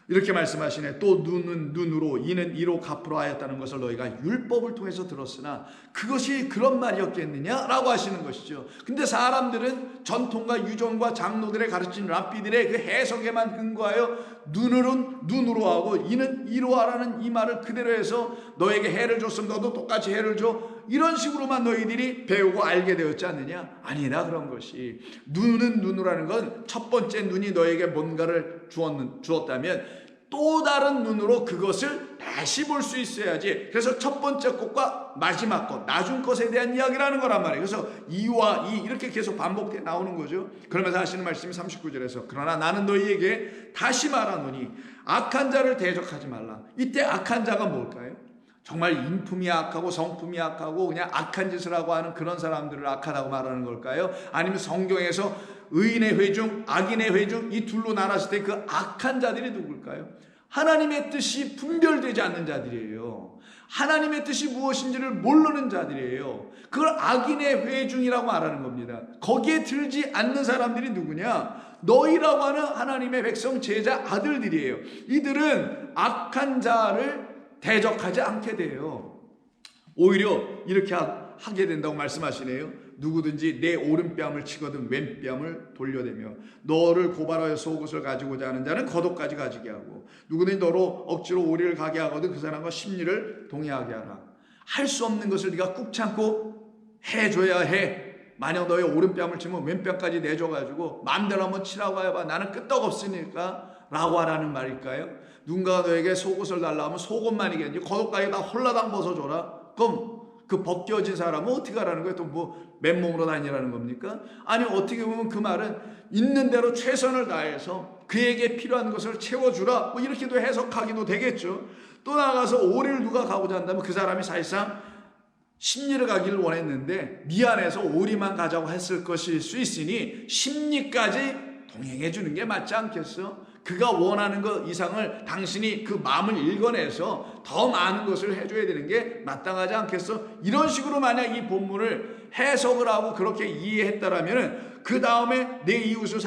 Speaker 1: 이렇게 말씀하시네. 또 눈은 눈으로 이는 이로 갚으러 하였다는 것을 너희가 율법을 통해서 들었으나 그것이 그런 말이었겠느냐? 라고 하시는 것이죠. 근데 사람들은 전통과 유전과 장로들의 가르친 랍비들의 그 해석에만 근거하여 눈은 눈으로 하고 이는 이로 하라는 이 말을 그대로 해서 너에게 해를 줬으면 너도 똑같이 해를 줘. 이런 식으로만 너희들이 배우고 알게 되었지 않느냐? 아니다. 그런 것이 눈은 눈으로 하는 건 첫 번째 눈이 너에게 뭔가를 주었다면 또 다른 눈으로 그것을 다시 볼 수 있어야지. 그래서 첫 번째 것과 마지막 것, 나중 것에 대한 이야기라는 거란 말이에요. 그래서 이와 이 이렇게 계속 반복돼 나오는 거죠. 그러면서 하시는 말씀이 39절에서 그러나 나는 너희에게 다시 말하노니 악한 자를 대적하지 말라. 이때 악한 자가 뭘까요? 정말 인품이 악하고 성품이 악하고 그냥 악한 짓을 하고 하는 그런 사람들을 악하다고 말하는 걸까요? 아니면 성경에서 의인의 회중, 악인의 회중 이 둘로 나눴을 때 그 악한 자들이 누굴까요? 하나님의 뜻이 분별되지 않는 자들이에요. 하나님의 뜻이 무엇인지를 모르는 자들이에요. 그걸 악인의 회중이라고 말하는 겁니다. 거기에 들지 않는 사람들이 누구냐? 너희라고 하는 하나님의 백성 제자 아들들이에요. 이들은 악한 자를 대적하지 않게 돼요. 오히려 이렇게 하게 된다고 말씀하시네요. 누구든지 내 오른뺨을 치거든 왼뺨을 돌려대며 너를 고발하여 속옷을 가지고자 하는 자는 겉옷까지 가지게 하고 누구든지 너로 억지로 오리를 가게 하거든 그 사람과 심리를 동의하게 하라. 할 수 없는 것을 네가 꾹 참고 해줘야 해. 만약 너의 오른뺨을 치면 왼뺨까지 내줘가지고 마음대로 한번 치라고 해봐. 나는 끄떡없으니까 라고 하라는 말일까요? 누군가가 너에게 속옷을 달라 하면 속옷만이겠지 겉옷까지 다 홀라당 벗어줘라. 그럼 그 벗겨진 사람은 어떻게 하라는 거예요? 또 뭐 맨몸으로 다니라는 겁니까? 아니 어떻게 보면 그 말은 있는 대로 최선을 다해서 그에게 필요한 것을 채워주라 뭐 이렇게도 해석하기도 되겠죠. 또 나가서 오리를 누가 가고자 한다면 그 사람이 사실상 십리를 가기를 원했는데 미안해서 오리만 가자고 했을 것일 수 있으니 십리까지 동행해 주는 게 맞지 않겠어? 그가 원하는 것 이상을 당신이 그 마음을 읽어내서 더 많은 것을 해줘야 되는 게 마땅하지 않겠어? 이런 식으로 만약 이 본문을 해석을 하고 그렇게 이해했다라면 그 다음에 내 이웃을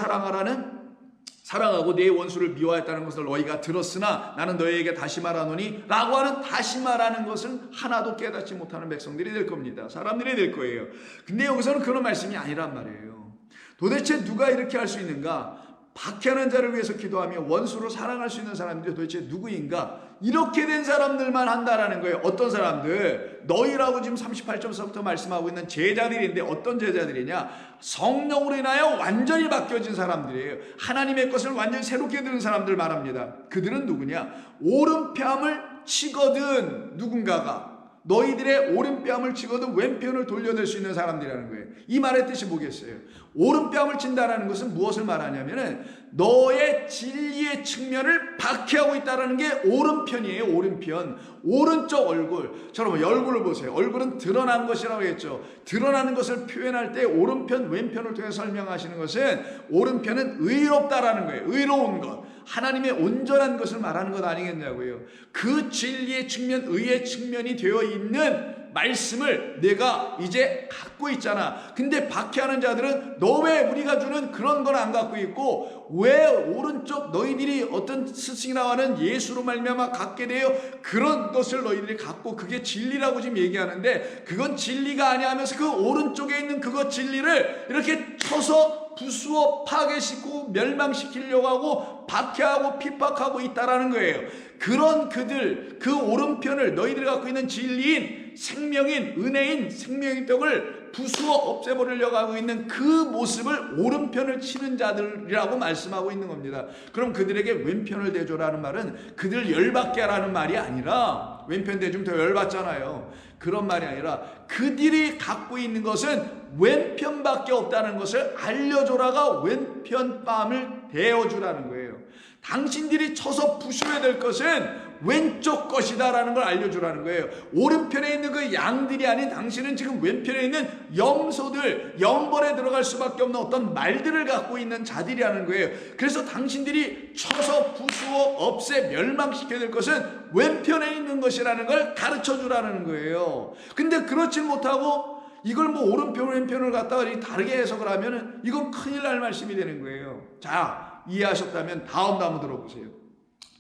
Speaker 1: 사랑하고 내 원수를 미워했다는 것을 너희가 들었으나 나는 너희에게 다시 말하노니 라고 하는 다시 말하는 것은 하나도 깨닫지 못하는 백성들이 될 겁니다. 사람들이 될 거예요. 근데 여기서는 그런 말씀이 아니란 말이에요. 도대체 누가 이렇게 할 수 있는가? 박해하는 자를 위해서 기도하며 원수를 사랑할 수 있는 사람들이 도대체 누구인가? 이렇게 된 사람들만 한다라는 거예요. 어떤 사람들? 너희라고 지금 38절부터 말씀하고 있는 제자들인데 어떤 제자들이냐? 성령으로 인하여 완전히 바뀌어진 사람들이에요. 하나님의 것을 완전히 새롭게 들은 사람들 말합니다. 그들은 누구냐? 오른뺨을 치거든 누군가가 너희들의 오른뺨을 치거든 왼편을 돌려낼 수 있는 사람들이라는 거예요. 이 말의 뜻이 뭐겠어요? 오른뺨을 친다라는 것은 무엇을 말하냐면은 너의 진리의 측면을 박해하고 있다라는 게 오른편이에요. 오른편. 오른쪽 얼굴. 여러분 얼굴을 보세요. 얼굴은 드러난 것이라고 했죠. 드러나는 것을 표현할 때 오른편 왼편을 통해 설명하시는 것은 오른편은 의롭다라는 거예요. 의로운 것. 하나님의 온전한 것을 말하는 것 아니겠냐고요. 그 진리의 측면, 의의 측면이 되어 있는 말씀을 내가 이제 갖고 있잖아. 근데 박해하는 자들은 너 왜 우리가 주는 그런 걸 안 갖고 있고 왜 오른쪽 너희들이 어떤 스승이라고 하는 예수로 말미암아 갖게 되어 그런 것을 너희들이 갖고 그게 진리라고 지금 얘기하는데 그건 진리가 아니야 하면서 그 오른쪽에 있는 그것 진리를 이렇게 쳐서 부수어 파괴시키고 멸망시키려고 하고 박해하고 핍박하고 있다라는 거예요. 그런 그들 그 오른편을 너희들이 갖고 있는 진리인 생명인 은혜인 생명의 떡을 부수어 없애버리려고 하고 있는 그 모습을 오른편을 치는 자들이라고 말씀하고 있는 겁니다. 그럼 그들에게 왼편을 대줘라는 말은 그들 열받게 하라는 말이 아니라 왼편 대주면 더 열받잖아요. 그런 말이 아니라 그들이 갖고 있는 것은 왼편밖에 없다는 것을 알려줘라가 왼편 뺨을 대어주라는 거예요. 당신들이 쳐서 부수어야 될 것은 왼쪽 것이다라는 걸 알려주라는 거예요. 오른편에 있는 그 양들이 아닌 당신은 지금 왼편에 있는 염소들, 영벌에 들어갈 수밖에 없는 어떤 말들을 갖고 있는 자들이라는 거예요. 그래서 당신들이 쳐서 부수어 없애 멸망시켜야 될 것은 왼편에 있는 것이라는 걸 가르쳐주라는 거예요. 근데 그렇지 못하고 이걸 뭐 오른편 왼편을 갖다가 다르게 해석을 하면은 이건 큰일 날 말씀이 되는 거예요. 자, 이해하셨다면 다음 한번 들어보세요.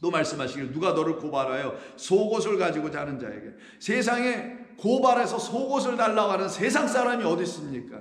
Speaker 1: 또 말씀하시길 누가 너를 고발하여 속옷을 가지고 자는 자에게 세상에 고발해서 속옷을 달라고 하는 세상 사람이 어디 있습니까?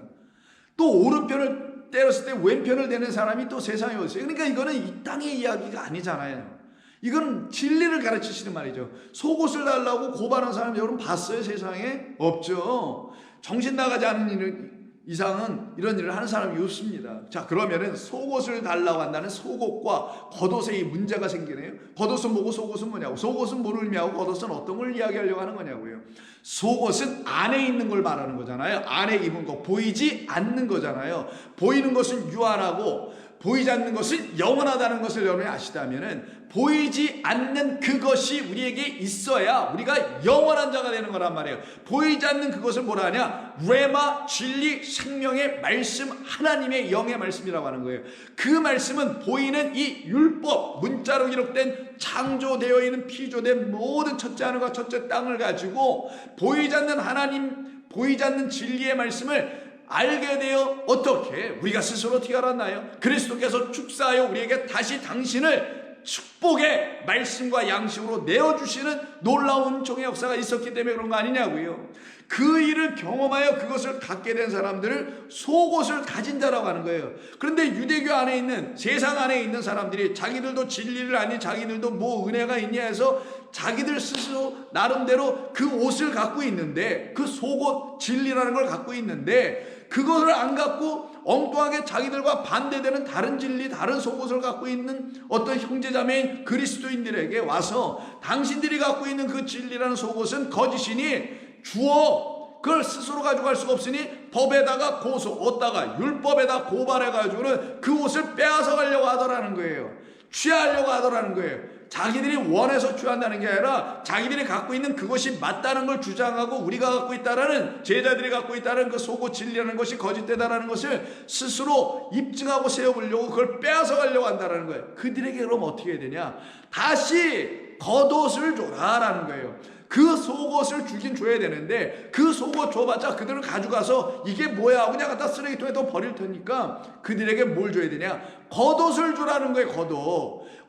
Speaker 1: 또 오른편을 때렸을 때 왼편을 대는 사람이 또 세상에 어디 있어요? 그러니까 이거는 이 땅의 이야기가 아니잖아요. 이건 진리를 가르치시는 말이죠. 속옷을 달라고 고발하는 사람 여러분 봤어요? 세상에? 없죠. 정신 나가지 않는 일은 이상은 이런 일을 하는 사람이 없습니다. 자, 그러면은 속옷을 달라고 한다는 속옷과 겉옷에 이 문제가 생기네요. 겉옷은 뭐고 속옷은 뭐냐고. 속옷은 뭘 의미하고 겉옷은 어떤 걸 이야기하려고 하는 거냐고요. 속옷은 안에 있는 걸 말하는 거잖아요. 안에 입은 거, 보이지 않는 거잖아요. 보이는 것은 유한하고 보이지 않는 것은 영원하다는 것을 여러분이 아시다면은 보이지 않는 그것이 우리에게 있어야 우리가 영원한 자가 되는 거란 말이에요. 보이지 않는 그것을 뭐라 하냐? 레마, 진리, 생명의 말씀, 하나님의 영의 말씀이라고 하는 거예요. 그 말씀은 보이는 이 율법, 문자로 기록된 창조되어 있는 피조된 모든 첫째 하늘과 첫째 땅을 가지고 보이지 않는 하나님, 보이지 않는 진리의 말씀을 알게 되어 어떻게 우리가 스스로 어떻게 알았나요? 그리스도께서 축사하여 우리에게 다시 당신을 축복의 말씀과 양식으로 내어주시는 놀라운 종의 역사가 있었기 때문에 그런 거 아니냐고요. 그 일을 경험하여 그것을 갖게 된 사람들을 속옷을 가진 자라고 하는 거예요. 그런데 유대교 안에 있는 세상 안에 있는 사람들이 자기들도 진리를 아니 자기들도 뭐 은혜가 있냐 해서 자기들 스스로 나름대로 그 옷을 갖고 있는데 그 속옷 진리라는 걸 갖고 있는데 그것을 안 갖고 엉뚱하게 자기들과 반대되는 다른 진리 다른 속옷을 갖고 있는 어떤 형제자매인 그리스도인들에게 와서 당신들이 갖고 있는 그 진리라는 속옷은 거짓이니 주어 그걸 스스로 가져갈 수가 없으니 법에다가 고소 얻다가 율법에다 고발해가지고는 그 옷을 빼앗아 가려고 하더라는 거예요. 취하려고 하더라는 거예요. 자기들이 원해서 취한다는 게 아니라 자기들이 갖고 있는 그것이 맞다는 걸 주장하고 우리가 갖고 있다라는, 제자들이 갖고 있다는 그 속고 진리라는 것이 거짓되다라는 것을 스스로 입증하고 세워보려고 그걸 빼앗아가려고 한다는 거예요. 그들에게 그럼 어떻게 해야 되냐? 다시 겉옷을 줘라라는 거예요. 그 속옷을 주긴 줘야 되는데 그 속옷 줘봤자 그들은 가져가서 이게 뭐야 그냥 갖다 쓰레기통에 더 버릴 테니까 그들에게 뭘 줘야 되냐? 겉옷을 주라는 거예요.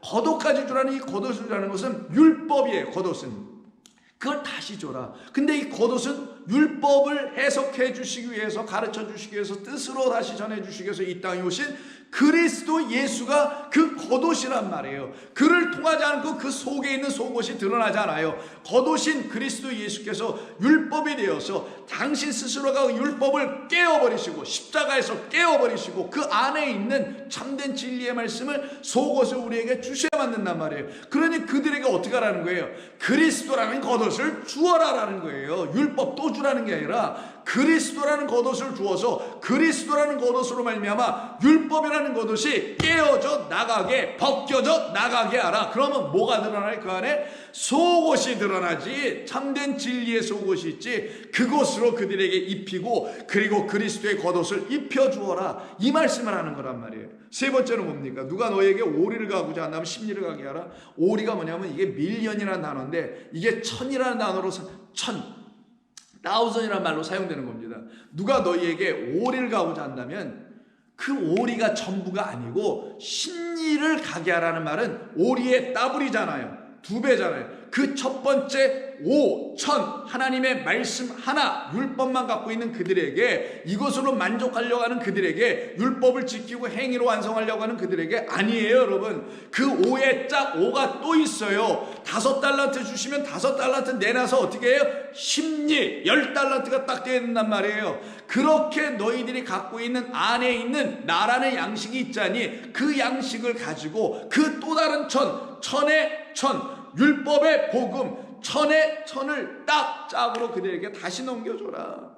Speaker 1: 겉옷까지 주라는, 이 겉옷을 주라는 것은 율법이에요. 겉옷은 그걸 다시 줘라. 근데 이 겉옷은 율법을 해석해 주시기 위해서, 가르쳐 주시기 위해서, 뜻으로 다시 전해 주시기 위해서 이 땅에 오신 그리스도 예수가 그 겉옷이란 말이에요. 그를 통하지 않고 그 속에 있는 속옷이 드러나지 않아요. 겉옷인 그리스도 예수께서 율법이 되어서 당신 스스로가 율법을 깨어버리시고 십자가에서 깨어버리시고 그 안에 있는 참된 진리의 말씀을, 속옷을 우리에게 주셔야만 된단 말이에요. 그러니 그들에게 어떻게 하라는 거예요? 그리스도라는 겉옷을 주어라라는 거예요. 율법 또 주라는 게 아니라 그리스도라는 겉옷을 주어서 그리스도라는 겉옷으로 말미암아 율법이라는 겉옷이 깨어져 나가게, 벗겨져 나가게 하라. 그러면 뭐가 드러날? 그 안에 속옷이 드러나지. 참된 진리의 속옷이 있지. 그것으로 그들에게 입히고 그리고 그리스도의 겉옷을 입혀주어라. 이 말씀을 하는 거란 말이에요. 세 번째는 뭡니까? 누가 너에게 오리를 가고자 한다면 십리를 가게 하라. 오리가 뭐냐면 이게 밀년이라는 단어인데 이게 천이라는 단어로 thousand이라는 말로 사용되는 겁니다. 누가 너희에게 오리를 가고자 한다면 그 오리가 전부가 아니고 십리를 가게 하라는 말은 오리의 더블이잖아요. 두 배잖아요. 그 첫 번째 천 하나님의 말씀 하나, 율법만 갖고 있는 그들에게, 이것으로 만족하려고 하는 그들에게, 율법을 지키고 행위로 완성하려고 하는 그들에게 아니에요. 여러분, 그 오의 짝 오가 또 있어요. 5달란트 주시면 5달란트 내놔서 어떻게 해요? 십리, 10달란트가 딱 돼야 된단 말이에요. 그렇게 너희들이 갖고 있는 안에 있는 나라는 양식이 있자니 그 양식을 가지고 그 또 다른 천의 천, 율법의 복음, 천의 천을 딱 짝으로 그들에게 다시 넘겨줘라.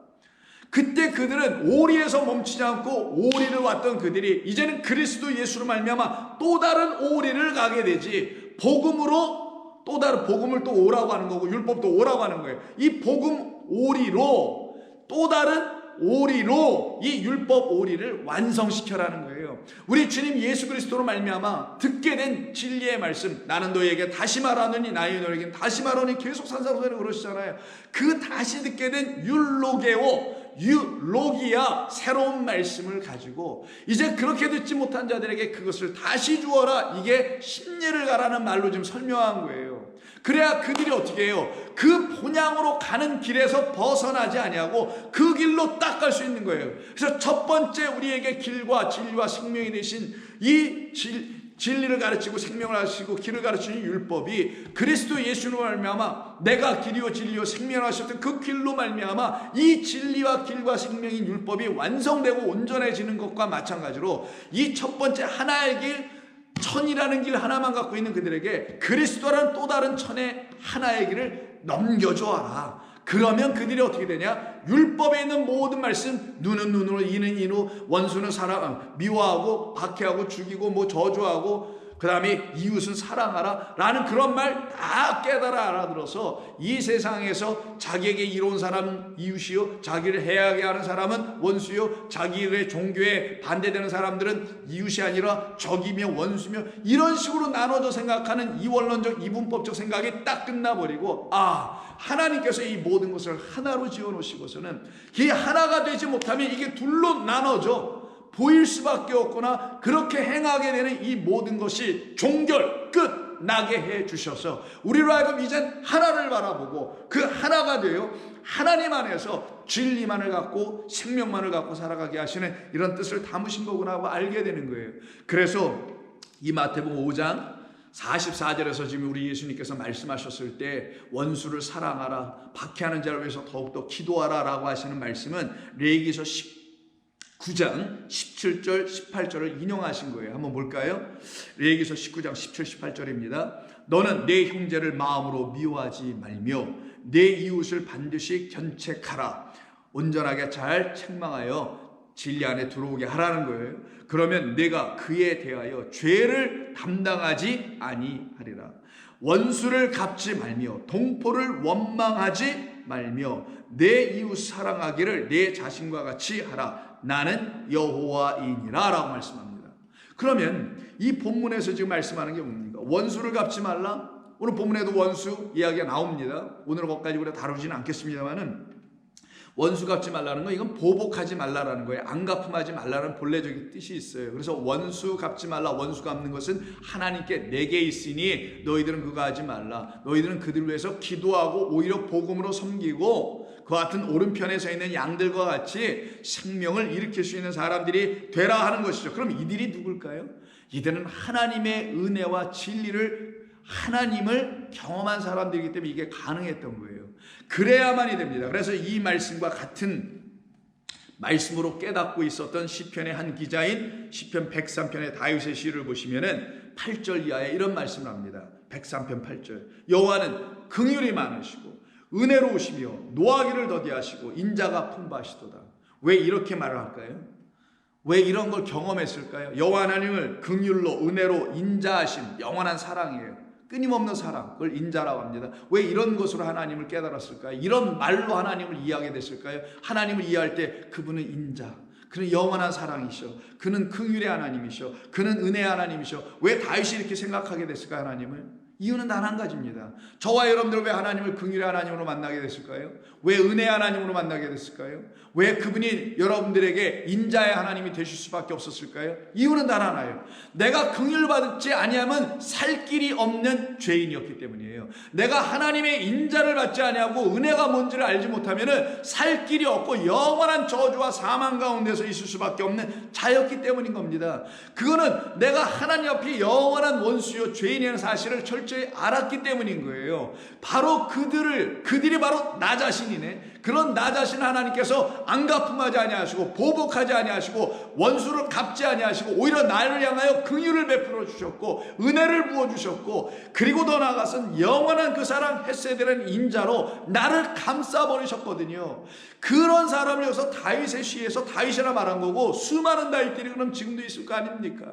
Speaker 1: 그때 그들은 오리에서 멈추지 않고 오리를 왔던 그들이 이제는 그리스도 예수로 말미암아 또 다른 오리를 가게 되지. 복음으로 또 다른 복음을 또 오라고 하는 거고 율법도 오라고 하는 거예요. 이 복음 오리로 또 다른 오리로 이 율법 오리를 완성시켜라는 거예요. 우리 주님 예수 그리스도로 말미암아 듣게 된 진리의 말씀, 나는 너희에게 다시 말하노니 나의 너에게는 다시 말하노니 계속 산상수훈에 그러시잖아요. 그 다시 듣게 된 율로기아 새로운 말씀을 가지고 이제 그렇게 듣지 못한 자들에게 그것을 다시 주어라. 이게 십리를 가라는 말로 지금 설명한 거예요. 그래야 그들이 어떻게 해요? 그 본향으로 가는 길에서 벗어나지 아니하고 그 길로 딱 갈 수 있는 거예요. 그래서 첫 번째 우리에게 길과 진리와 생명이 되신 이 진리를 가르치고 생명을 가르치고 길을 가르치는 율법이 그리스도 예수로 말미암아 내가 길이요 진리요 생명을 하셨던 그 길로 말미암아 이 진리와 길과 생명인 율법이 완성되고 온전해지는 것과 마찬가지로 이 첫 번째 하나의 길, 천이라는 길 하나만 갖고 있는 그들에게 그리스도라는 또 다른 천의 하나의 길을 넘겨줘라. 그러면 그들이 어떻게 되냐? 율법에 있는 모든 말씀, 눈은 눈으로, 이는 이로, 원수는 미워하고 박해하고 죽이고 뭐 저주하고 그 다음에 이웃은 사랑하라 라는 그런 말 다 깨달아 알아들어서 이 세상에서 자기에게 이로운 사람은 이웃이요, 자기를 해하게 하는 사람은 원수요, 자기의 종교에 반대되는 사람들은 이웃이 아니라 적이며 원수며, 이런 식으로 나눠져 생각하는 이원론적 이분법적 생각이 딱 끝나버리고, 하나님께서 이 모든 것을 하나로 지어놓으시고서는 이 하나가 되지 못하면 이게 둘로 나눠져 보일 수밖에 없구나. 그렇게 행하게 되는 이 모든 것이 종결 끝나게 해주셔서 우리로 하여금 이젠 하나를 바라보고 그 하나가 되어 하나님 안에서 진리만을 갖고 생명만을 갖고 살아가게 하시는 이런 뜻을 담으신 거구나 하고 알게 되는 거예요. 그래서 이 마태복음 5장 44절에서 지금 우리 예수님께서 말씀하셨을 때 원수를 사랑하라, 박해하는 자를 위해서 더욱더 기도하라 라고 하시는 말씀은 레위기서 19장 17절 18절을 인용하신 거예요. 한번 볼까요? 레위기서 19장 17, 18절입니다. 너는 내 형제를 마음으로 미워하지 말며 내 이웃을 반드시 견책하라. 온전하게 잘 책망하여 진리 안에 들어오게 하라는 거예요. 그러면 내가 그에 대하여 죄를 담당하지 아니하리라. 원수를 갚지 말며 동포를 원망하지 말며 내 이웃 사랑하기를 내 자신과 같이 하라. 나는 여호와이니라 라고 말씀합니다. 그러면 이 본문에서 지금 말씀하는 게 뭡니까? 원수를 갚지 말라. 오늘 본문에도 원수 이야기가 나옵니다. 오늘 것까지 우리가 다루지는 않겠습니다만은 원수 갚지 말라는 건 이건 보복하지 말라라는 거예요. 안 갚음하지 말라는 본래적인 뜻이 있어요. 그래서 원수 갚지 말라. 원수 갚는 것은 하나님께 내게 있으니 너희들은 그거 하지 말라. 너희들은 그들을 위해서 기도하고 오히려 복음으로 섬기고 그 같은 오른편에 서 있는 양들과 같이 생명을 일으킬 수 있는 사람들이 되라 하는 것이죠. 그럼 이들이 누굴까요? 이들은 하나님의 은혜와 진리를 하나님을 경험한 사람들이기 때문에 이게 가능했던 거예요. 그래야만이 됩니다. 그래서 이 말씀과 같은 말씀으로 깨닫고 있었던 시편의 한 기자인 시편 103편의 다윗의 시를 보시면은 8절 이하에 이런 말씀을 합니다. 103편 8절. 여호와는 긍휼이 많으시고 은혜로우시며 노하기를 더디하시고 인자가 풍부하시도다. 왜 이렇게 말을 할까요? 왜 이런 걸 경험했을까요? 여호와 하나님을 긍휼로 은혜로 인자하신 영원한 사랑이에요. 끊임없는 사랑, 그걸 인자라고 합니다. 왜 이런 것으로 하나님을 깨달았을까요? 이런 말로 하나님을 이해하게 됐을까요? 하나님을 이해할 때 그분은 인자, 그는 영원한 사랑이셔, 그는 긍휼의 하나님이셔, 그는 은혜의 하나님이셔. 왜 다윗이 이렇게 생각하게 됐을까요? 하나님을? 이유는 단 한 가지입니다. 저와 여러분들 왜 하나님을 긍휼의 하나님으로 만나게 됐을까요? 왜 은혜의 하나님으로 만나게 됐을까요? 왜 그분이 여러분들에게 인자의 하나님이 되실 수밖에 없었을까요? 이유는 단 하나예요. 내가 긍휼 받지 아니하면 살 길이 없는 죄인이었기 때문이에요. 내가 하나님의 인자를 받지 아니하고 은혜가 뭔지를 알지 못하면 살 길이 없고 영원한 저주와 사망 가운데서 있을 수밖에 없는 자였기 때문인 겁니다. 그거는 내가 하나님 앞에 영원한 원수요 죄인이라는 사실을 철저히 알았기 때문인 거예요. 바로 그들이 바로 나 자신이네. 그런 나 자신 하나님께서 안 갚음하지 아니하시고 보복하지 아니하시고 원수를 갚지 아니하시고 오히려 나를 향하여 긍휼을 베풀어 주셨고 은혜를 부어 주셨고 그리고 더 나아가서는 영원한 그 사랑 헤세드라는 인자로 나를 감싸 버리셨거든요. 그런 사람을 여기서 다윗의 시에서 다윗이라 말한 거고 수많은 다윗들이 그럼 지금도 있을 거 아닙니까?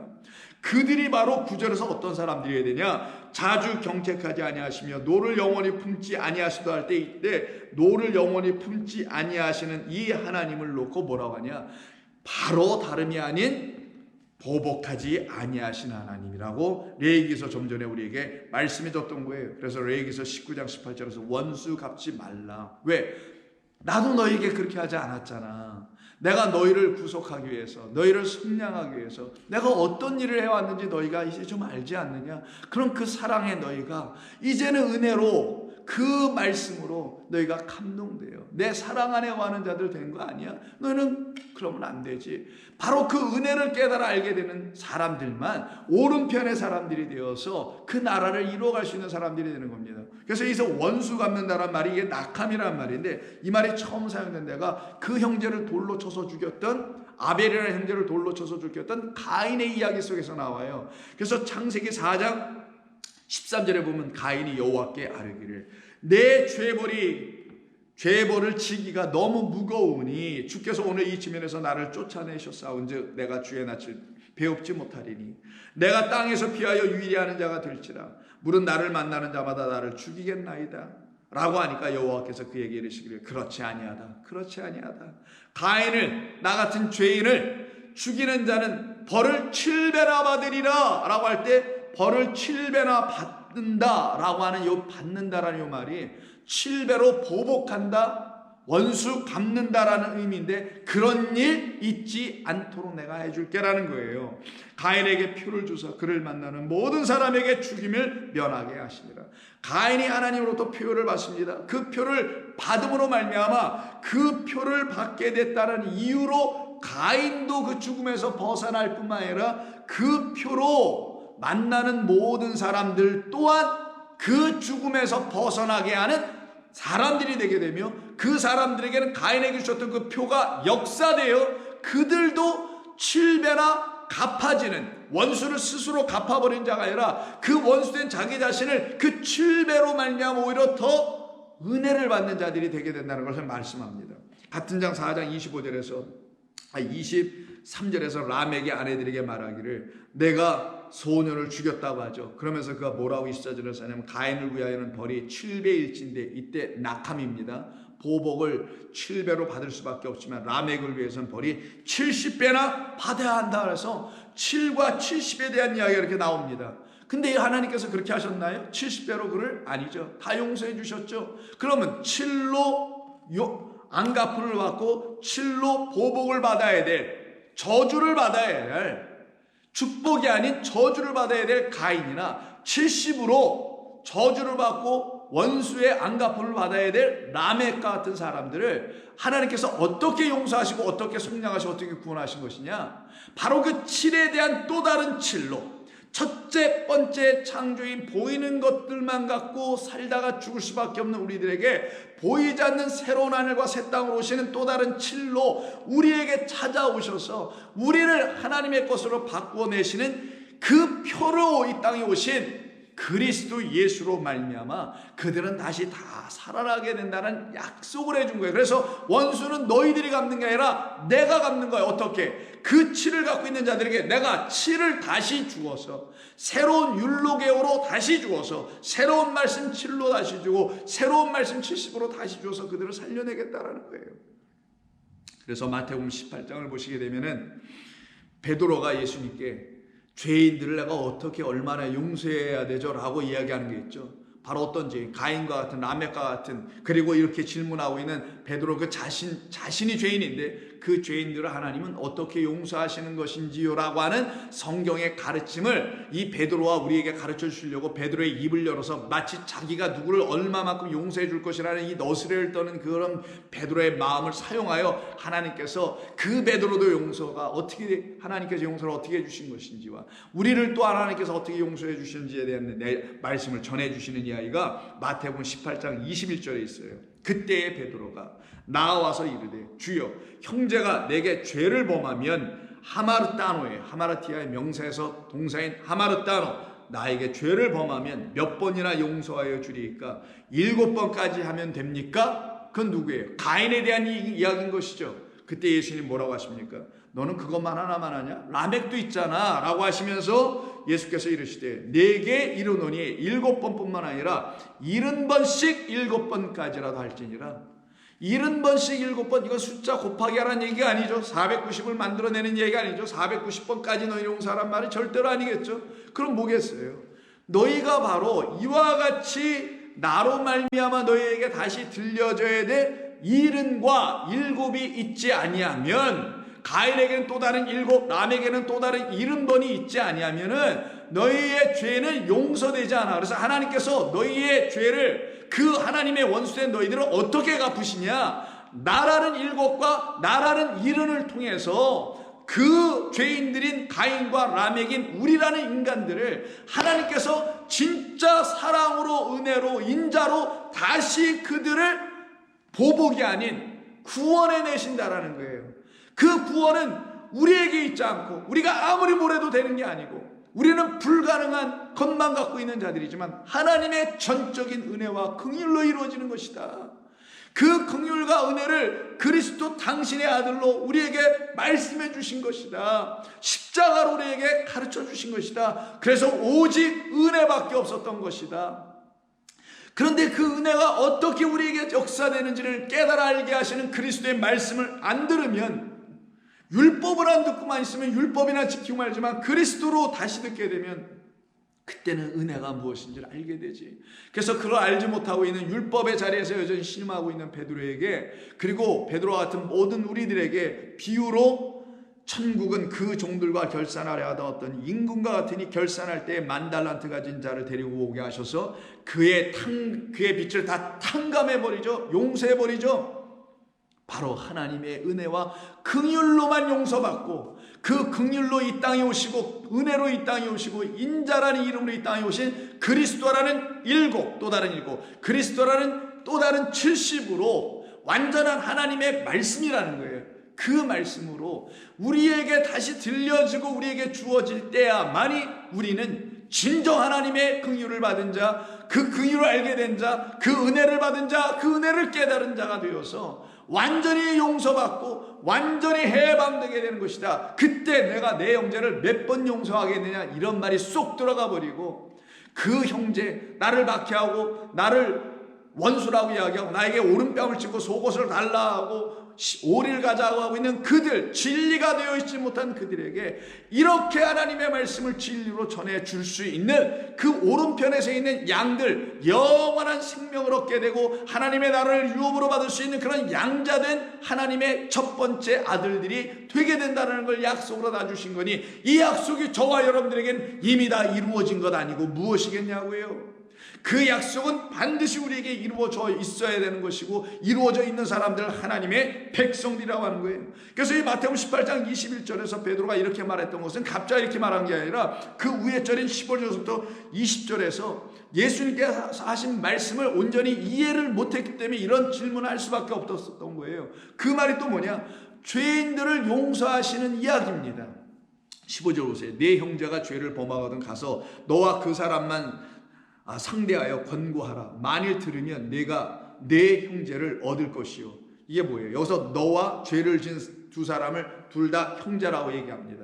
Speaker 1: 그들이 바로 구절에서 어떤 사람들이어야 되냐? 자주 경책하지 아니하시며 노를 영원히 품지 아니하시도 할 때 이때 노를 영원히 품지 아니하시는 이 하나님을 놓고 뭐라고 하냐? 바로 다름이 아닌 보복하지 아니하신 하나님이라고 레위기서 좀 전에 우리에게 말씀해 줬던 거예요. 그래서 레위기서 19장 18절에서 원수 갚지 말라. 왜? 나도 너에게 그렇게 하지 않았잖아. 내가 너희를 구속하기 위해서, 너희를 속량하기 위해서 내가 어떤 일을 해왔는지 너희가 이제 좀 알지 않느냐? 그럼 그 사랑에 너희가 이제는 은혜로 그 말씀으로 너희가 감동돼요. 내 사랑 안에 와는 자들 된 거 아니야? 너희는 그러면 안 되지. 바로 그 은혜를 깨달아 알게 되는 사람들만 오른편의 사람들이 되어서 그 나라를 이루어갈 수 있는 사람들이 되는 겁니다. 그래서 여기서 원수 갚는다란 말이 이게 낙함이란 말인데 이 말이 처음 사용된 데가 그 형제를 돌로 쳐서 죽였던 아벨이라는 형제를 돌로 쳐서 죽였던 가인의 이야기 속에서 나와요. 그래서 창세기 4장 13절에 보면 가인이 여호와께 아뢰기를 내 죄벌을 지기가 너무 무거우니 주께서 오늘 이 지면에서 나를 쫓아내셨사온즉 내가 주의 낯을 배웁지 못하리니 내가 땅에서 피하여 유일하는 자가 될지라 물은 나를 만나는 자마다 나를 죽이겠나이다 라고 하니까 여호와께서 그에게 이르시기를 그렇지 아니하다. 가인을 나 같은 죄인을 죽이는 자는 벌을 7배나 받으리라 라고 할 때 벌을 7배나 받는다 라고 하는 요 받는다라는 요 말이 7배로 보복한다, 원수 갚는다라는 의미인데 그런 일 있지 않도록 내가 해줄게 라는 거예요. 가인에게 표를 주사 그를 만나는 모든 사람에게 죽임을 면하게 하시니라. 가인이 하나님으로부터 표를 받습니다. 그 표를 받음으로 말미암아 그 표를 받게 됐다는 이유로 가인도 그 죽음에서 벗어날 뿐만 아니라 그 표로 만나는 모든 사람들 또한 그 죽음에서 벗어나게 하는 사람들이 되게 되며 그 사람들에게는 가인에게 주셨던 그 표가 역사되어 그들도 7배나 갚아지는 원수를 스스로 갚아버린 자가 아니라 그 원수된 자기 자신을 그 7배로 말미암아 오히려 더 은혜를 받는 자들이 되게 된다는 것을 말씀합니다. 같은 장 4장 25절에서 23절에서 라멕의 아내들에게 말하기를 내가 소년을 죽였다고 하죠. 그러면서 그가 뭐라고 24절에서 하냐면 가인을 위하여는 벌이 7배일진데 이때 낙함입니다. 보복을 7배로 받을 수밖에 없지만 라멕을 위해서는 벌이 70배나 받아야 한다. 그래서 7과 70에 대한 이야기가 이렇게 나옵니다. 근데 하나님께서 그렇게 하셨나요? 70배로 그를? 아니죠. 다 용서해 주셨죠. 그러면 7로 안갚음을 받고 7로 보복을 받아야 될, 저주를 받아야 될, 축복이 아닌 저주를 받아야 될 가인이나 70으로 저주를 받고 원수의 안갚음을 받아야 될 라멕과 같은 사람들을 하나님께서 어떻게 용서하시고 어떻게 속량하시고 어떻게 구원하신 것이냐? 바로 그 7에 대한 또 다른 7로 첫째 번째 창조인 보이는 것들만 갖고 살다가 죽을 수밖에 없는 우리들에게 보이지 않는 새로운 하늘과 새 땅으로 오시는 또 다른 7로 우리에게 찾아오셔서 우리를 하나님의 것으로 바꾸어내시는 그 표로 이 땅에 오신 그리스도 예수로 말미암아 그들은 다시 다 살아나게 된다는 약속을 해준 거예요. 그래서 원수는 너희들이 갚는 게 아니라 내가 갚는 거예요. 어떻게? 그 7을 갖고 있는 자들에게 내가 7을 다시 주어서 새로운 율로게오로 다시 주어서 새로운 말씀 7로 다시 주고 새로운 말씀 70으로 다시 주어서 그들을 살려내겠다라는 거예요. 그래서 마태복음 18장을 보시게 되면은 베드로가 예수님께 죄인들을 내가 어떻게 얼마나 용서해야 되죠? 라고 이야기하는 게 있죠. 바로 어떤 죄인? 가인과 같은 라멕과 같은, 그리고 이렇게 질문하고 있는 베드로 그 자신이 죄인인데 그 죄인들을 하나님은 어떻게 용서하시는 것인지요? 라고 하는 성경의 가르침을 이 베드로와 우리에게 가르쳐 주시려고 베드로의 입을 열어서 마치 자기가 누구를 얼마만큼 용서해 줄 것이라는 이 너스레를 떠는 그런 베드로의 마음을 사용하여 하나님께서 그 베드로도 용서가 어떻게, 하나님께서 용서를 어떻게 해주신 것인지와 우리를 또 하나님께서 어떻게 용서해 주시는지에 대한 말씀을 전해 주시는 이야기가 마태복음 18장 21절에 있어요. 그때의 베드로가 나와서 이르되 주여 형제가 내게 죄를 범하면 하마르따노에, 하마르티아의 명사에서 동사인 하마르따노, 나에게 죄를 범하면 몇 번이나 용서하여 주리이까? 7번까지 하면 됩니까? 그건 누구예요? 가인에 대한 이야기인 것이죠. 그때 예수님 뭐라고 하십니까? 너는 그것만 하나만 하냐? 라멕도 있잖아 라고 하시면서 예수께서 이르시되 내게 이르노니 7번뿐만 아니라 70번씩 7번까지라도 할지니라. 70번씩 7번, 이건 숫자 곱하기 하라는 얘기가 아니죠. 490을 만들어내는 얘기가 아니죠. 490번까지 너희 용서하란 말이 절대로 아니겠죠. 그럼 뭐겠어요? 너희가 바로 이와 같이 나로 말미암아 너희에게 다시 들려줘야 될 70과 7이 있지 아니하면, 가인에게는 또 다른 7, 라멕에게는 또 다른 70번이 있지 아니하면은 너희의 죄는 용서되지 않아. 그래서 하나님께서 너희의 죄를, 그 하나님의 원수된 너희들을 어떻게 갚으시냐? 나라는 7과 나라는 70을 통해서 그 죄인들인 가인과 라멕인 우리라는 인간들을 하나님께서 진짜 사랑으로, 은혜로, 인자로 다시 그들을 보복이 아닌 구원해 내신다라는 거예요. 그 구원은 우리에게 있지 않고 우리가 아무리 뭐래도 되는 게 아니고 우리는 불가능한 것만 갖고 있는 자들이지만 하나님의 전적인 은혜와 긍휼로 이루어지는 것이다. 그 긍휼과 은혜를 그리스도 당신의 아들로 우리에게 말씀해 주신 것이다. 십자가로 우리에게 가르쳐 주신 것이다. 그래서 오직 은혜밖에 없었던 것이다. 그런데 그 은혜가 어떻게 우리에게 역사되는지를 깨달아 알게 하시는 그리스도의 말씀을 안 들으면, 율법을 안 듣고만 있으면 율법이나 지키고 말지만 그리스도로 다시 듣게 되면 그때는 은혜가 무엇인지를 알게 되지. 그래서 그걸 알지 못하고 있는 율법의 자리에서 여전히 신음하고 있는 베드로에게, 그리고 베드로와 같은 모든 우리들에게 비유로 천국은 그 종들과 결산하려 하던 어떤 임금과 같으니 결산할 때 10,000달란트 가진 자를 데리고 오게 하셔서 그의 빚을 다 탕감해버리죠. 용서해버리죠. 바로 하나님의 은혜와 긍휼로만 용서받고 그 긍휼로 이 땅에 오시고 은혜로 이 땅에 오시고 인자라는 이름으로 이 땅에 오신 그리스도라는 7, 또 다른 7, 그리스도라는 또 다른 70으로 완전한 하나님의 말씀이라는 거예요. 그 말씀으로 우리에게 다시 들려지고 우리에게 주어질 때야만이 우리는 진정 하나님의 긍휼을 받은 자, 그 긍휼을 알게 된 자, 그 은혜를 받은 자, 그 은혜를 깨달은 자가 되어서 완전히 용서받고 완전히 해방되게 되는 것이다. 그때 내가 내 형제를 몇 번 용서하겠느냐, 이런 말이 쏙 들어가 버리고, 그 형제, 나를 박해하고 나를 원수라고 이야기하고 나에게 오른뺨을 찍고 속옷을 달라 하고 오리를 가자고 하고 있는 그들, 진리가 되어 있지 못한 그들에게 이렇게 하나님의 말씀을 진리로 전해줄 수 있는 그 오른편에 서 있는 양들, 영원한 생명을 얻게 되고 하나님의 나라를 유업으로 받을 수 있는 그런 양자된 하나님의 첫 번째 아들들이 되게 된다는 걸 약속으로 다 주신 거니, 이 약속이 저와 여러분들에겐 이미 다 이루어진 것 아니고 무엇이겠냐고요. 그 약속은 반드시 우리에게 이루어져 있어야 되는 것이고, 이루어져 있는 사람들 하나님의 백성들이라고 하는 거예요. 그래서 이 마태복음 18장 21절에서 베드로가 이렇게 말했던 것은 갑자기 이렇게 말한 게 아니라 그 위에 절인 15절부터 20절에서 예수님께서 하신 말씀을 온전히 이해를 못했기 때문에 이런 질문을 할 수밖에 없었던 거예요. 그 말이 또 뭐냐? 죄인들을 용서하시는 이야기입니다. 15절 보세요. 네 형제가 죄를 범하거든 가서 너와 그 사람만 상대하여 권고하라. 만일 들으면 내가 내 형제를 얻을 것이요. 이게 뭐예요? 여기서 너와 죄를 지은 두 사람을 둘 다 형제라고 얘기합니다.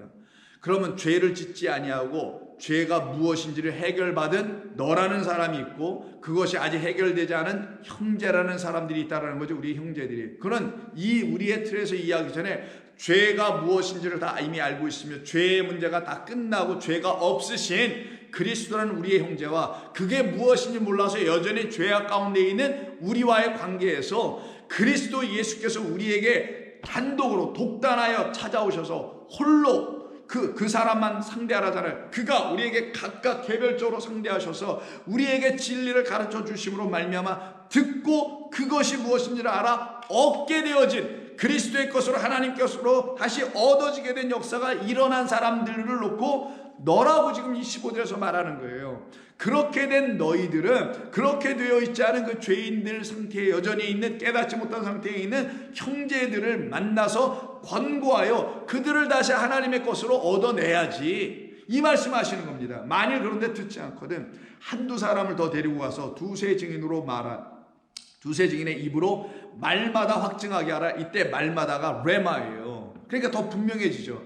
Speaker 1: 그러면 죄를 짓지 아니하고 죄가 무엇인지를 해결받은 너라는 사람이 있고, 그것이 아직 해결되지 않은 형제라는 사람들이 있다는 거죠. 우리 형제들이. 그는 이 우리의 틀에서 이야기 전에 죄가 무엇인지를 다 이미 알고 있으며 죄의 문제가 다 끝나고 죄가 없으신 그리스도라는 우리의 형제와 그게 무엇인지 몰라서 여전히 죄악 가운데 있는 우리와의 관계에서 그리스도 예수께서 우리에게 단독으로 독단하여 찾아오셔서 홀로 그 사람만 상대하라잖아요. 그가 우리에게 각각 개별적으로 상대하셔서 우리에게 진리를 가르쳐 주심으로 말미암아 듣고 그것이 무엇인지를 알아 얻게 되어진 그리스도의 것으로 하나님 것으로 다시 얻어지게 된 역사가 일어난 사람들을 놓고 너라고 지금 25절에서 말하는 거예요. 그렇게 된 너희들은 그렇게 되어 있지 않은 그 죄인들 상태에 여전히 있는, 깨닫지 못한 상태에 있는 형제들을 만나서 권고하여 그들을 다시 하나님의 것으로 얻어내야지, 이 말씀하시는 겁니다. 만일 그런데 듣지 않거든 한두 사람을 더 데리고 가서 두세 증인의 입으로 말마다 확증하게 하라. 이때 말마다가 레마예요. 그러니까 더 분명해지죠.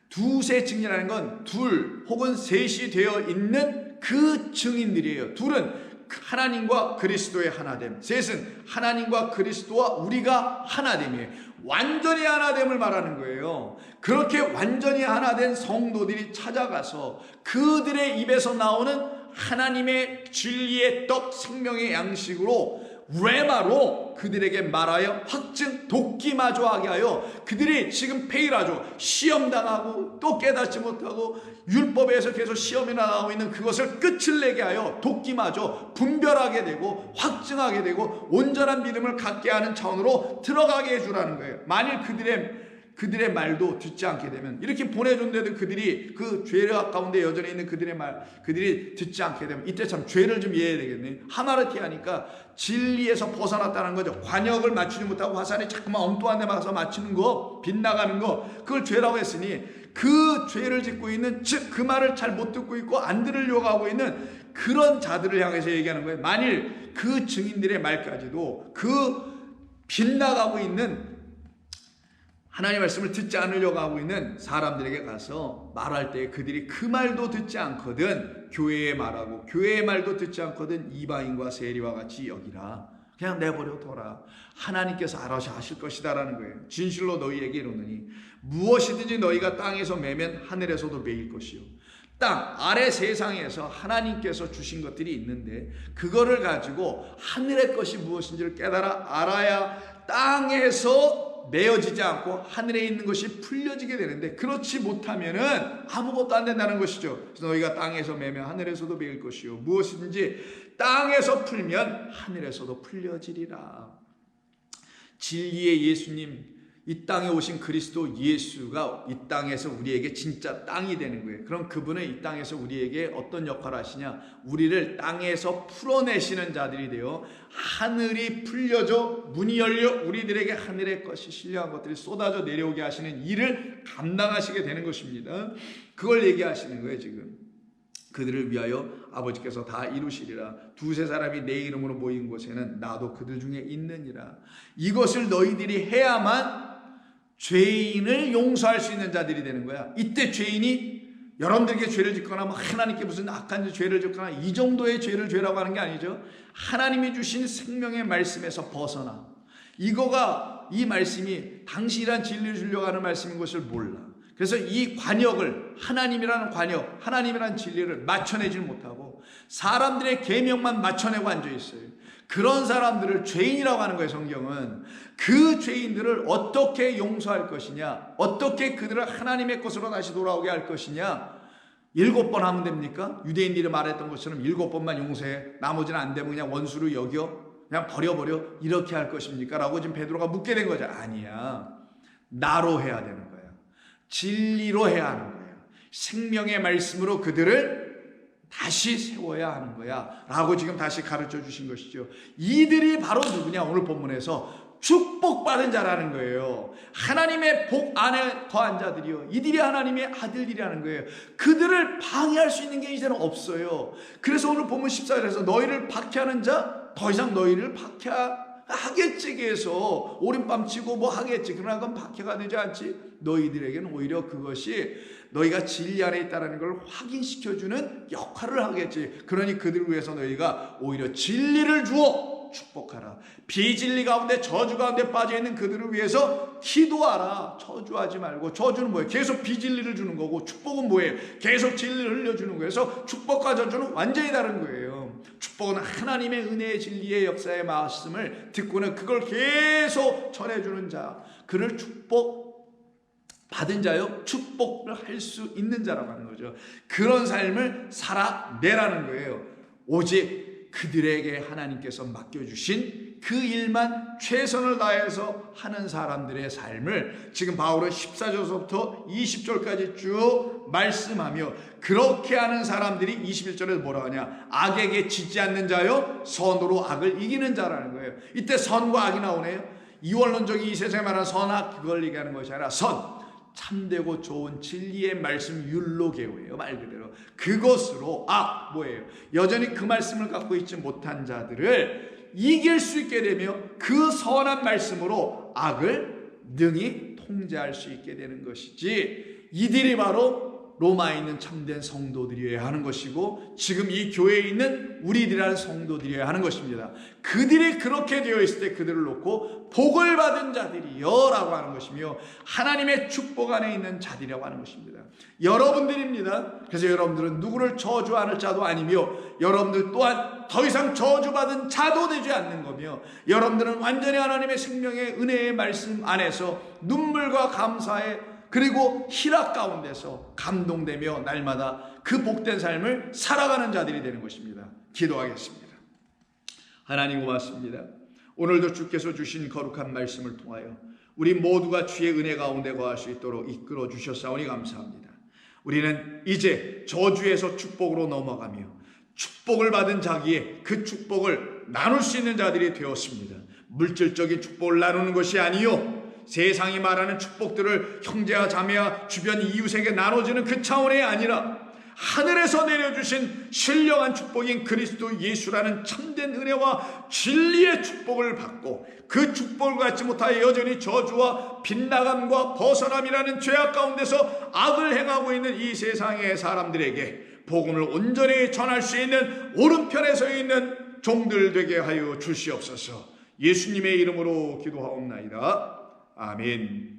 Speaker 1: 두세 증인이라는 건 둘 혹은 셋이 되어 있는 그 증인들이에요. 둘은 하나님과 그리스도의 하나됨, 셋은 하나님과 그리스도와 우리가 하나됨이에요. 완전히 하나됨을 말하는 거예요. 그렇게 완전히 하나된 성도들이 찾아가서 그들의 입에서 나오는 하나님의 진리의 떡, 생명의 양식으로 레마로 그들에게 말하여 확증, 돕기마저 하게 하여 그들이 지금 페이라죠. 시험당하고 또 깨닫지 못하고 율법에서 계속 시험이나 나오고 있는 그것을 끝을 내게 하여 돕기마저 분별하게 되고 확증하게 되고 온전한 믿음을 갖게 하는 차원으로 들어가게 해주라는 거예요. 만일 그들의 말도 듣지 않게 되면, 이렇게 보내줬는데도 그들이 그 죄악 가운데 여전히 있는 그들이 듣지 않게 되면 이때 참 죄를 좀 이해해야 되겠네. 하마르티하니까 진리에서 벗어났다는 거죠. 관역을 맞추지 못하고 화살이 자꾸만 엉뚱한 데 맞아서 맞추는 거, 빗나가는 거, 그걸 죄라고 했으니 그 죄를 짓고 있는, 즉 그 말을 잘 못 듣고 있고 안 들으려고 하고 있는 그런 자들을 향해서 얘기하는 거예요. 만일 그 증인들의 말까지도 그 빗나가고 있는 하나님의 말씀을 듣지 않으려고 하고 있는 사람들에게 가서 말할 때 그들이 그 말도 듣지 않거든 교회의 말하고 교회의 말도 듣지 않거든 이방인과 세리와 같이 여기라. 그냥 내버려 둬라. 하나님께서 알아서 하실 것이다라는 거예요. 진실로 너희에게 이르노니 무엇이든지 너희가 땅에서 매면 하늘에서도 매일 것이요. 땅 아래 세상에서 하나님께서 주신 것들이 있는데 그거를 가지고 하늘의 것이 무엇인지를 깨달아 알아야 땅에서 매어지지 않고 하늘에 있는 것이 풀려지게 되는데, 그렇지 못하면은 아무것도 안 된다는 것이죠. 그래서 너희가 땅에서 매면 하늘에서도 매일 것이요 무엇이든지 땅에서 풀면 하늘에서도 풀려지리라. 진리의 예수님, 이 땅에 오신 그리스도 예수가 이 땅에서 우리에게 진짜 땅이 되는 거예요. 그럼 그분은 이 땅에서 우리에게 어떤 역할을 하시냐? 우리를 땅에서 풀어내시는 자들이 되어 하늘이 풀려져 문이 열려 우리들에게 하늘의 것이 신령한 것들이 쏟아져 내려오게 하시는 일을 감당하시게 되는 것입니다. 그걸 얘기하시는 거예요 지금. 그들을 위하여 아버지께서 다 이루시리라. 두세 사람이 내 이름으로 모인 곳에는 나도 그들 중에 있느니라. 이것을 너희들이 해야만 죄인을 용서할 수 있는 자들이 되는 거야. 이때 죄인이 여러분들에게 죄를 짓거나 하나님께 무슨 악한 죄를 짓거나 이 정도의 죄를 죄라고 하는 게 아니죠. 하나님이 주신 생명의 말씀에서 벗어나, 이 말씀이 당신이란 진리를 주려고 하는 말씀인 것을 몰라. 그래서 이 관역을, 하나님이라는 관역, 하나님이라는 진리를 맞춰내질 못하고 사람들의 계명만 맞춰내고 앉아있어요. 그런 사람들을 죄인이라고 하는 거예요. 성경은 그 죄인들을 어떻게 용서할 것이냐, 어떻게 그들을 하나님의 것으로 다시 돌아오게 할 것이냐. 7번 하면 됩니까? 유대인들이 말했던 것처럼 7번만 용서해, 나머지는 안 되면 그냥 원수로 여겨, 그냥 버려버려, 이렇게 할 것입니까? 라고 지금 베드로가 묻게 된 거죠. 아니야, 나로 해야 되는 거야. 진리로 해야 하는 거예요. 생명의 말씀으로 그들을 다시 세워야 하는 거야 라고 지금 다시 가르쳐 주신 것이죠. 이들이 바로 누구냐? 오늘 본문에서 축복받은 자라는 거예요. 하나님의 복 안에 거한 자들이요, 이들이 하나님의 아들들이라는 거예요. 그들을 방해할 수 있는 게 이제는 없어요. 그래서 오늘 본문 14절에서 너희를 박해하는 자 더 이상 너희를 박해하겠지, 계속 오른밤 치고 뭐 하겠지. 그러나 그건 박해가 되지 않지. 너희들에게는 오히려 그것이 너희가 진리 안에 있다는 걸 확인시켜주는 역할을 하겠지. 그러니 그들을 위해서 너희가 오히려 진리를 주어 축복하라. 비진리 가운데, 저주 가운데 빠져있는 그들을 위해서 기도하라. 저주하지 말고. 저주는 뭐예요? 계속 비진리를 주는 거고, 축복은 뭐예요? 계속 진리를 흘려주는 거예요. 그래서 축복과 저주는 완전히 다른 거예요. 축복은 하나님의 은혜의 진리의 역사의 말씀을 듣고는 그걸 계속 전해주는 자, 그를 축복 받은 자요, 축복을 할 수 있는 자라고 하는 거죠. 그런 삶을 살아내라는 거예요. 오직 그들에게 하나님께서 맡겨주신 그 일만 최선을 다해서 하는 사람들의 삶을 지금 바울은 14절부터 20절까지 쭉 말씀하며, 그렇게 하는 사람들이 21절에서 뭐라고 하냐? 악에게 지지 않는 자요, 선으로 악을 이기는 자라는 거예요. 이때 선과 악이 나오네요. 이원론적인 이 세상에 말하는 선악, 그걸 얘기하는 것이 아니라 선, 참되고 좋은 진리의 말씀, 율로게오예요. 말 그대로 그것으로 악, 뭐예요? 여전히 그 말씀을 갖고 있지 못한 자들을 이길 수 있게 되며 그 선한 말씀으로 악을 능히 통제할 수 있게 되는 것이지, 이들이 바로 로마에 있는 참된 성도들이어야 하는 것이고, 지금 이 교회에 있는 우리들이라는 성도들이어야 하는 것입니다. 그들이 그렇게 되어 있을 때 그들을 놓고 복을 받은 자들이여 라고 하는 것이며, 하나님의 축복 안에 있는 자들이라고 하는 것입니다. 여러분들입니다. 그래서 여러분들은 누구를 저주하는 자도 아니며, 여러분들 또한 더 이상 저주받은 자도 되지 않는 거며, 여러분들은 완전히 하나님의 생명의 은혜의 말씀 안에서 눈물과 감사의, 그리고 희락 가운데서 감동되며 날마다 그 복된 삶을 살아가는 자들이 되는 것입니다. 기도하겠습니다. 하나님 고맙습니다. 오늘도 주께서 주신 거룩한 말씀을 통하여 우리 모두가 주의 은혜 가운데 거할 수 있도록 이끌어 주셨사오니 감사합니다. 우리는 이제 저주에서 축복으로 넘어가며 축복을 받은 자기의 그 축복을 나눌 수 있는 자들이 되었습니다. 물질적인 축복을 나누는 것이 아니요, 세상이 말하는 축복들을 형제와 자매와 주변 이웃에게 나눠주는 그 차원이 아니라 하늘에서 내려주신 신령한 축복인 그리스도 예수라는 참된 은혜와 진리의 축복을 받고, 그 축복을 갖지 못하여 여전히 저주와 빗나감과 벗어남이라는 죄악 가운데서 악을 행하고 있는 이 세상의 사람들에게 복음을 온전히 전할 수 있는 오른편에 서 있는 종들 되게 하여 주시옵소서. 예수님의 이름으로 기도하옵나이다. 아멘.